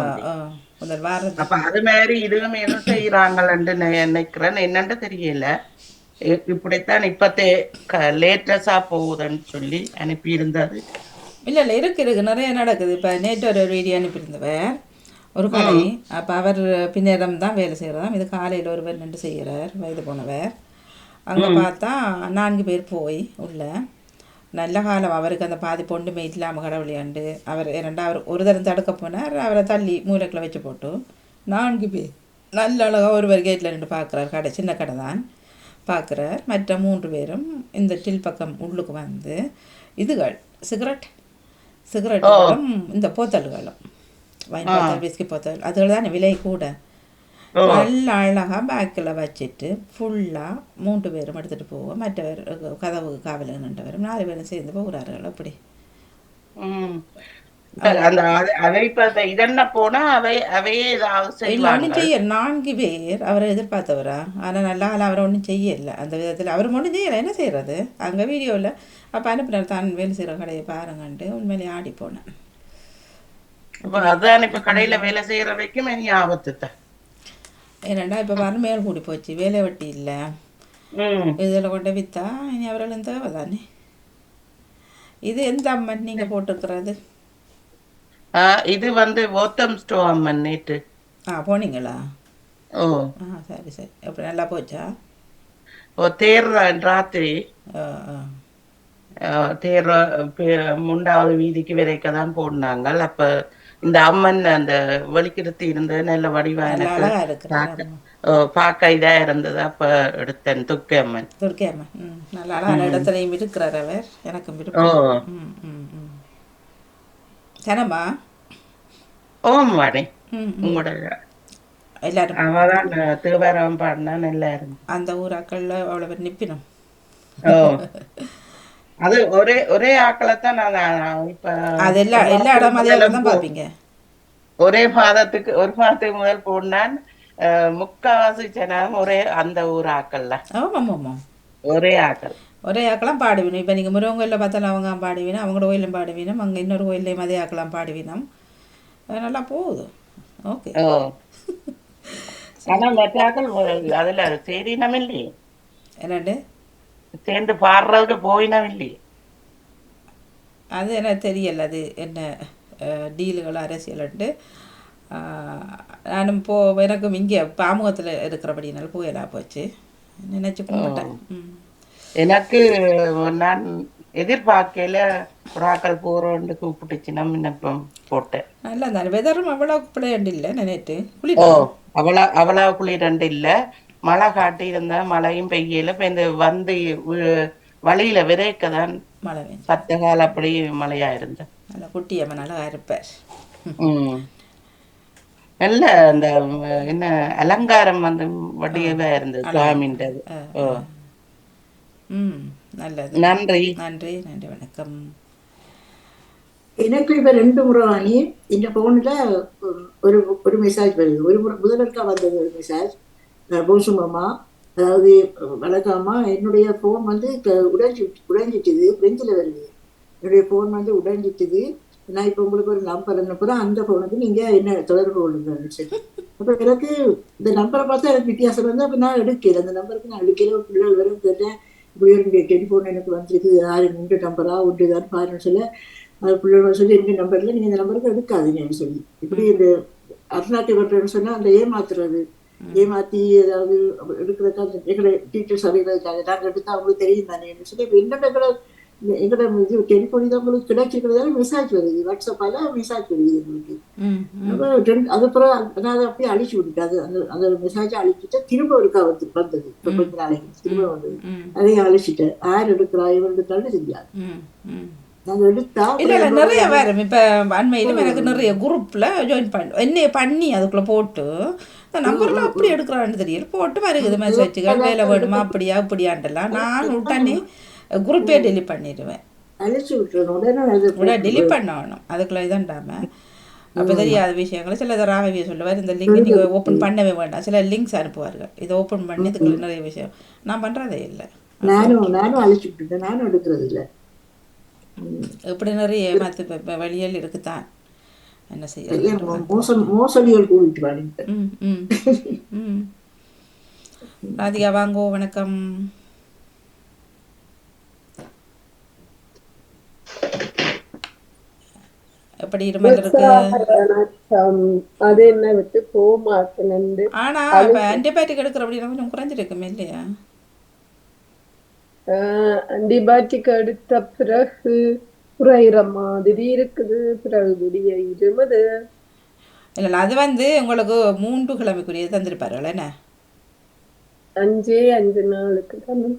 அப்ப அது மாதிரி இதுவும் என்ன செய்யறாங்கன்னு நினைக்கிறேன் என்னன்னு தெரியல இப்படித்தான் இப்பத்தே லேட்டஸா போகுதுன்னு சொல்லி அனுப்பி இருந்தது இல்ல இருக்கு நிறைய நடக்குது இப்ப நேற்று ஒரு வீடியோ அனுப்பியிருந்தவர் ஒரு கடை அப்போ அவர் பின்னேரம் தான் வேலை செய்கிறதாம் இது காலையில் ஒருவர் நின்று செய்கிறார் வயது போனவர் அங்கே பார்த்தா 4 பேர் போய் உள்ள நல்ல காலம் அவருக்கு அந்த பாதி பொண்டுமே இல்லாமல் கடவுளையாண்டு அவர் அவர் ஒரு தரம் தடுக்க போனார் அவரை தள்ளி மூளைக்குள்ள வச்சு போட்டு 4 பேர் நல்ல அழகாக ஒருவர் கேட்டில் நின்று பார்க்குறார் கடை சின்ன கடை தான் பார்க்குறார் மற்ற 3 பேரும் இந்த டில் பக்கம் உள்ளுக்கு வந்து இதுகள் சிகரெட்டுகளும் இந்த போத்தல்களும் வைன் போத்தல் விஸ்கி போத்தல் அதுகள் தானே விலை கூட நல்ல அழகாக பேக்கில் வச்சுட்டு ஃபுல்லாக 3 பேரும் எடுத்துகிட்டு போவோம் மற்றவர் கதவு காவல் நின்றவரும் 4 பேரும் சேர்ந்து போகிறார்கள் அப்படி ஒன்றும் செய்ய 4 பேர் அவரை எதிர்பார்த்தவரா ஆனால் நல்லா அவரை ஒன்றும் செய்யலை அந்த விதத்தில் அவர் ஒன்றும் செய்யலை என்ன செய்கிறது அங்கே வீடியோவில் அப்போ அனுப்பினார் தான் வேலை செய்கிற கடையை பாருங்கன்ட்டு உண்மையிலே ஆடி போனேன் அதான் இப்ப கடையில வேலை செய்யற வரைக்கும் இனி ஆபத்து தான் ஏன்னாண்டா இப்ப வறுமையால் கூடி போச்சு வேலை வட்டி இல்ல இதுல கொண்டு வித்தா இனி அவர்களும் தேவை தானே இது எந்த அம்மன் நீங்க போட்டுக்கிறது இது வந்து ஓத்தம் ஸ்டோ அம்மன் நேற்று போனீங்களா ஓ சரி சரி அப்படி நல்லா போச்சா தேர் ராத்திரி தேர் 3வது வீதிக்கு வரைக்கதான் போனாங்க அப்ப இந்த அம்மன் அந்த வெளிக்கிடுத்தி இருந்தது நல்ல வடிவா எனக்கு பார்க்க இதா இருந்தது அப்ப எடுத்தேன் துர்க்கை அம்மன் நல்ல அழகான இடத்துலையும் இருக்கிறார் அவர் எனக்கும் விருப்பம் சனமா ஓம் வாடே உங்களோட எல்லாரும் அவதான் தேவாரம் பாடினா நல்லா இருந்து அந்த ஊராக்கள்ல அவ்வளவு பேர் நிப்பினோம் அது ஒரே ஆக்களைத்தான் நான் இப்ப அது எல்லா இடம் அதே தான் பாப்பீங்க ஒரு மாதத்துக்கு முதல் போனான் முக்காவாசி ஜனம் ஒரே அந்த ஊர் ஆக்கள்ல ஒரே ஆக்கெல்லாம் பாடுவீனும் இப்ப நீங்க முருகன் கோயில பார்த்தாலும் அவங்க பாடுவீனும் அவங்களோட கோயிலும் பாடுவீனும் அங்க இன்னொரு கோயிலையும் அதே ஆக்கெல்லாம் பாடுவீனும் நல்லா போகுது ஓகே ஆனா மற்றாக்கள் அதுல சேரினம் இல்லையே என்னண்டு சேர்ந்து பாடுறதுக்கு போயினம் இல்லையே அது எனக்கு தெரியல அது என்ன டீலுகள் அரசியல்ட்டு நானும் எனக்கும் இங்கே பாமுகத்தில் இருக்கிறபடினால போயலாம் போச்சு நினைச்சு கும்பிட்டேன் எனக்கு நான் எதிர்பார்க்கல புறாக்கள் போறோன்னு கூப்பிட்டுச்சு நம்ம விண்ணப்பம் போட்டேன் நல்லா இருந்தாலும் வெதரும் அவ்வளோ குளிரண்டு இல்லை நினைட்டு அவ்வளோ குளிரண்டு இல்லை மழை காட்டி இருந்தா மழையும் பெய்யல இப்ப இந்த வந்து வழியில விரைக்கதான் மழை 10 கால அப்படி மழையா இருந்த நல்ல குட்டியம்மன் அழகா இருப்பார் நல்ல அந்த என்ன அலங்காரம் வந்து வடிவா இருந்தது சுவாமின்றது நல்லது நன்றி நன்றி நன்றி வணக்கம் எனக்கு இப்ப 2 முறை வாங்கி இந்த போன்ல ஒரு மெசேஜ் வருது ஒரு முறை முதலருக்கா வந்தது ஒரு மெசேஜ் பூசுமாமா அதாவது வழக்கமா என்னுடைய போன் வந்து உடைஞ்சிட்டுது பிரெஞ்சில் வருது என்னுடைய போன் வந்து உடைஞ்சிட்டுது நான் இப்போ உங்களுக்கு ஒரு நம்பர் அனுப்புறேன் அந்த போனுக்கு நீங்க என்ன தொடர்பு கொள்ளுங்கன்னு சொல்லி அப்போ எனக்கு இந்த நம்பரை பார்த்தா எனக்கு வித்தியாசம் வந்து அப்போ நான் எடுக்கல அந்த நம்பருக்கு நான் எடுக்கல பிள்ளைகள் வரும் கேட்டேன் இப்படி ஒரு டெலிஃபோன் எனக்கு வந்துருக்கு யாரு 2 நம்பரா ஒன்றுதான் பாருன்னு சொல்ல அது பிள்ளைகள் சொல்லி 2 நம்பர்ல நீங்க இந்த நம்பருக்கு எடுக்காதீங்கன்னு சொல்லி இப்படி இந்த அருணாட்டி வர்றேன்னு சொன்னா அந்த ஏமாத்துறது ஏமாத்தி ஏதாவது எடுக்கிறதுக்காக எங்களை டீச்சர்ஸ் அறிகிறதுக்காக நாங்கள் எடுத்தால் அவங்களுக்கு தெரியும் தானே சொல்லி இப்போ என்னென்ன எங்களோட இது டெலிஃபோன் தான் உங்களுக்கு கிடைச்சிருக்கிறதால மெசேஜ் வருது, வாட்ஸ்அப்பால மெசேஜ் வருது எங்களுக்கு. அப்போ அதுக்கப்புறம் நான் அதை அப்படியே அழிச்சு விட்டுட்டேன். அது அந்த அந்த மெசேஜை அழிச்சிட்டு திரும்ப ஒருக்கா வந்தது. இப்போ கொஞ்ச நாளைக்கு திரும்ப வந்தது, அதையும் அழிச்சிட்டேன். யார் எடுக்கிறா இவன் எடுத்தாலும் தெரியாது. நாங்கள் எடுத்தா இல்லை இல்லை நிறைய வரும். இப்போ அண்மையிலும் எனக்கு நிறைய குரூப்பில் ஜாயின் பண்ணி என்னைய பண்ணி அதுக்குள்ளே போட்டு இந்த நம்பர்லாம் அப்படி எடுக்கிறான்னு தெரியல போட்டு வருகுது மெசேஜுகள், வேலை வேணுமா அப்படியா இப்படியாண்டெல்லாம். நான் உடனே குரூப்பே டெலிட் பண்ணிடுவேன். அழிச்சு விட்டுறேன், உடனே டெலிட் பண்ணணும். அதுக்குள்ளே இதாண்டாம அப்போ தெரியாத விஷயங்களை சில ராகவியை சொல்லுவார், இந்த லிங்க் நீங்கள் ஓப்பன் பண்ணவே வேண்டாம். சில லிங்க்ஸ் அனுப்புவார்கள், இதை ஓப்பன் பண்ணி இதுக்குள்ள நிறைய விஷயம். நான் பண்ணுறதே இல்லை. நானும் அழிச்சு விட்டுட்டேன், நானும் எடுக்கிறது இல்லை. இப்படி நிறைய ஏமாத்து வழிகள் இருக்குதான், என்ன செய்ய மோசடிகள் கூடிட்டு. ராதிகா வாங்கோ, வணக்கம். எப்படி இருமல் இருக்கு? அது என்ன விட்டு போக மாட்டேன்னு. ஆனா இப்ப ஆன்டிபயோட்டிக் எடுக்கிற அப்படின்னா கொஞ்சம் குறைஞ்சிருக்குமே இல்லையா? ஆன்டிபயோட்டிக் எடுத்த பிறகு குறைகிற மாதிரி இருக்குது, பிறகு முடிய இருமது. இல்லை அது வந்து உங்களுக்கு 3 கிழமைக்குரிய தந்திருப்பார்கள் என்ன? 5 நாளுக்கு தானே.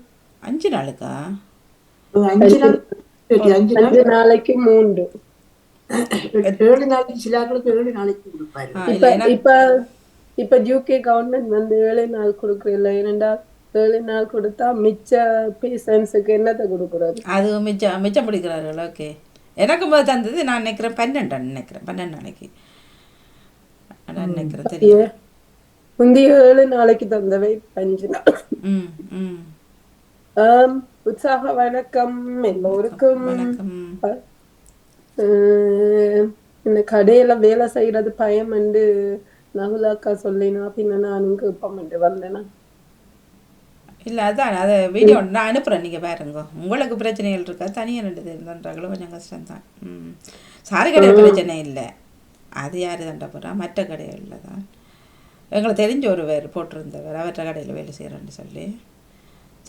5 நாளுக்கா? 5 நாளைக்கு 3. 7 நாளைக்கு சிலாக்களுக்கு 7 நாளைக்கு கொடுப்பாரு. இப்ப யூகே கவர்மெண்ட் வந்து 7 நாள் கொடுக்கல. ஏனென்றால் 7 நாள் கொடுத்தா மிச்ச பேஷன்ஸுக்கு என்னத்தை கொடுக்குறாரு? அது மிச்சம் பிடிக்கிறார்கள். ஓகே, எனக்கு தந்தது நான் நினைக்கிறேன் 12 நாளைக்கு நினைக்கிறேன். தெரியும் முந்தைய 7 நாளைக்கு தந்தவை 5 நாள். உற்சாக வணக்கம் எல்லோருக்கும். இந்த கடையில வேலை செய்யறது பயம் என்று நகுலாக்கா சொல்லினா, பின்ன நானும் கேட்போம் வந்தேனா. இல்லை அதான் அதை வீடியோ நான் அனுப்புகிறேன், நீங்கள் பாருங்க. உங்களுக்கு பிரச்சனைகள் இருக்கா? தனியாக 2 இருந்தாங்களோ கொஞ்சம் கஷ்டம்தான். சாரி கடையில் பிரச்சனை இல்லை, அது யார் தாண்டா போகிறா, மற்ற கடைகளில் தான். எங்களுக்கு தெரிஞ்ச ஒரு பேர் போட்டிருந்தவர், அவற்ற கடையில் வேலை செய்கிறேன்னு சொல்லி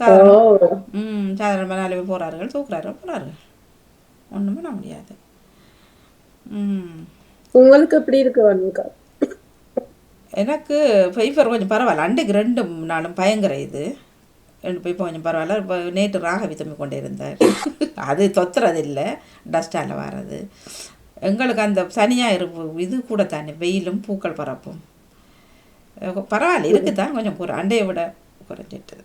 சாதாரணமாக 4 பேர் போகிறார்கள், போகிறார்கள், ஒன்றும் பண்ண முடியாது. உங்களுக்கு எப்படி இருக்கு? எனக்கு ஃபீவர் கொஞ்சம் பரவாயில்ல. அன்றைக்கு 2 நாளும் பயங்கர இது. இப்போ கொஞ்சம் பரவாயில்ல. இப்போ நேற்று ராகவி தும்பி கொண்டே இருந்தார். அது தொத்துறது இல்லை, டஸ்டால் வர்றது. எங்களுக்கு அந்த சனியாக இது கூட தானே, வெயிலும் பூக்கள் பரப்பும். பரவாயில்ல இருக்குதான், கொஞ்சம் அண்டையை விட குறைஞ்சிட்டு.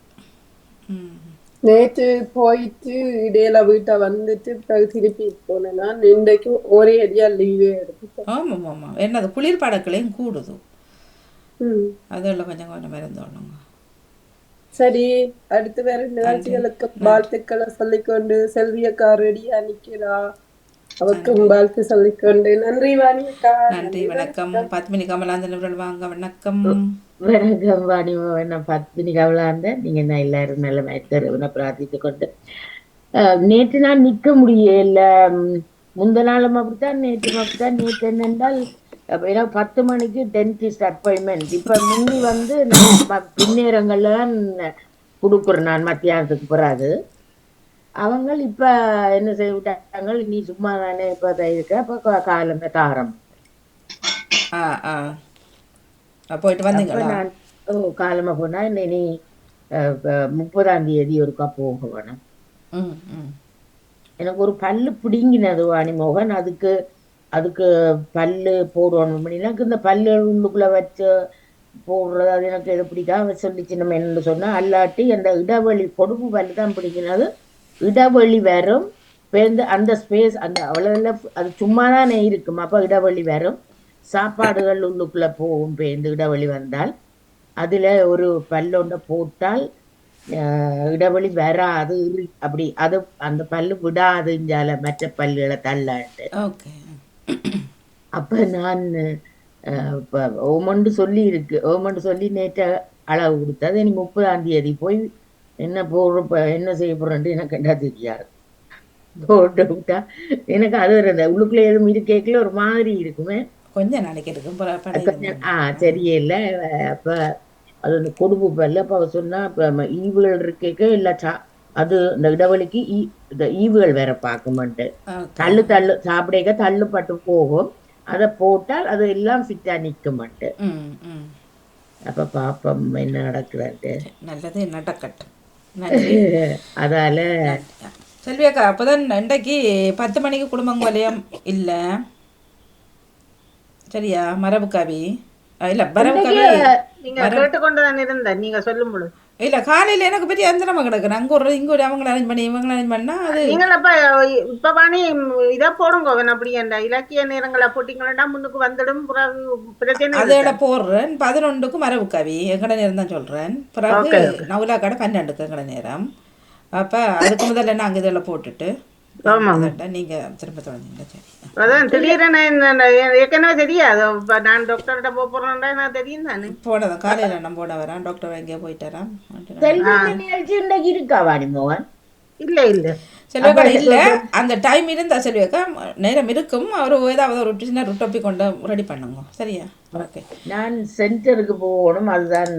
நேற்று போயிட்டு இடையில வீட்டை வந்துட்டு திருப்பி போனேன்னா இன்றைக்கு ஒரே அடியா லீவே எடுத்து. ஆமாம் ஆமாம், என்னது குளிர்பாடக்களையும் கூடுது, அதெல்லாம் கொஞ்சம் கொஞ்சம் மறந்துடணுங்க. சரி, அடுத்து வேற நிகழ்ச்சிகளுக்கு வாழ்த்துக்களை சொல்லிக்கொண்டு செல்வியக்கா ரெடியா நிக்கிறா, அவருக்கும் வாழ்த்து சொல்லிக்கொண்டு நன்றி வாணியக்கா. நன்றி, வணக்கம். பத்மினி கமலாந்தன் வாங்க, வணக்கம். வணக்கம் வாணி, நான் பத்மினி கமலாந்தன். நீங்க நான் எல்லாரும் நல்ல மேத்தரவனை பிரார்த்தித்து கொண்டு நேற்று நான் நிக்க முடியல. முந்த நாளும் அப்படித்தான், நேற்று அப்படித்தான். நேற்று என்னென்றால் எனக்கு 10 மணிக்கு டென்டிஸ்ட் அப்பாயின்மெண்ட். இப்ப முந்தி வந்து பின்னேரங்கள்ல தான் கொடுக்குறேன் நான் மத்தியானத்துக்கு பிறகு. அவங்க இப்ப என்ன செய்ய விட்டாங்க, நீ சும்மா தானே இப்ப இருக்க, அப்ப காலம் தாரம் போயிட்டு வந்தீங்களா? காலமா போனா நீ 30ஆம் தேதி ஒருக்கா போக வேணும். எனக்கு ஒரு பல்லு பிடுங்கினது வாணி மோகன், அதுக்கு பல்லு போடணும். எனக்கு இந்த பல்லு உள்ளுக்குள்ள வச்சு போடுறது அது எனக்கு எது பிடிக்காம சொல்லிச்சு. நம்ம என்னன்னு சொன்னா, அல்லாட்டி அந்த இடைவெளி பொடுப்பு பல்லு தான் பிடிக்கிறது. இடைவெளி வரும் பேருந்து அந்த ஸ்பேஸ் அந்த அவ்வளோ அது சும்மா தானே இருக்கும். அப்போ இடைவெளி வரும், சாப்பாடுகள் உள்ளுக்குள்ள போகும். பேருந்து இடைவெளி வந்தால் அதுல ஒரு பல்லொண்ட போட்டால் இடைவெளி வராது, அப்படி அது அந்த பல்லு விடாதுஞ்சால மற்ற பல்லுகளை தள்ளாட்டு. அப்ப நான் ஓமண்டு சொல்லி இருக்கு, ஓமண்டு சொல்லி நேற்று அளவு கொடுத்தது. நீ 30ஆம் தேதி போய் என்ன என்ன செய்ய போறேன்ட்டு எனக்கு என்ன தெரியாது. போட்டு விட்டா எனக்கு அது உள்ளுக்குள்ள எதுவும் இது கேட்கல, ஒரு மாதிரி இருக்குமே, கொஞ்சம் நாளைக்கு இருக்கும். சரியே இல்லை. அப்ப அது அந்த கொடுப்பு பல்லு. அப்போ அவ சொன்னா இப்போ ஈவுகள் இருக்க இல்லை அது இந்த இடைவெளிக்கு இந்த ஈவுகள் வேற பார்க்குமெண்டு தள்ளு சாப்பிட தள்ளுப்பட்டு போகும். அதை போட்டால் அது எல்லாம் ஃபிட்டா நிற்குமெண்டு. அப்ப பாப்பம் என்ன நடக்குது. நல்லது நடக்கட்டும். அதால செல்வி அக்கா அப்போதான் இன்றைக்கு 10 மணிக்கு குடும்பம் வலயம் இல்லை சரியா? மரபு கவி இல்ல மரபு கவி நீங்க கேட்டுக்கொண்டுதான் இருந்தேன் நீங்க சொல்லும் பொழுது. இல்ல காலையில எனக்கு பெரிய அந்தரமா கிடக்கு. அங்க ஒரு இங்க ஒரு அவங்க அரேஞ்ச் பண்ணி இவங்க அரேஞ்ச் பண்ணா அது நீங்கள் இப்ப பாணி இதை போடுங்க அப்படி அந்த இலக்கிய நேரங்களை போட்டீங்கன்னா முன்னுக்கு வந்துடும். பிரச்சனை அதோட போடுறேன் 11க்கு மரபு கவி எங்கட நேரம் தான் சொல்றேன். பிறகு நவுலா கடை 12க்கு எங்கட நேரம். அப்ப அதுக்கு முதல்ல நாங்க இதெல்லாம் போட்டுட்டு நீங்க திரும்ப தொடங்க. சரி அதான் திடீரென ஏற்கனவே தெரியாது. நான் டாக்டர்கிட்ட போறேன்டா நான் தெரியும் தானே. போனதான் காலையில நான் போட வரேன். டாக்டர் எங்கேயோ போயிட்டாராம். இல்ல இல்ல செல்வக்கா இல்ல அந்த டைம் இருந்தா செல்வியக்கா நேரம் இருக்கும். அவர் ஏதாவது ஒரு சின்ன டாபிக் கொண்டு ரெடி பண்ணுங்க சரியா? ஓகே நான் சென்டருக்கு போகணும். அதுதான்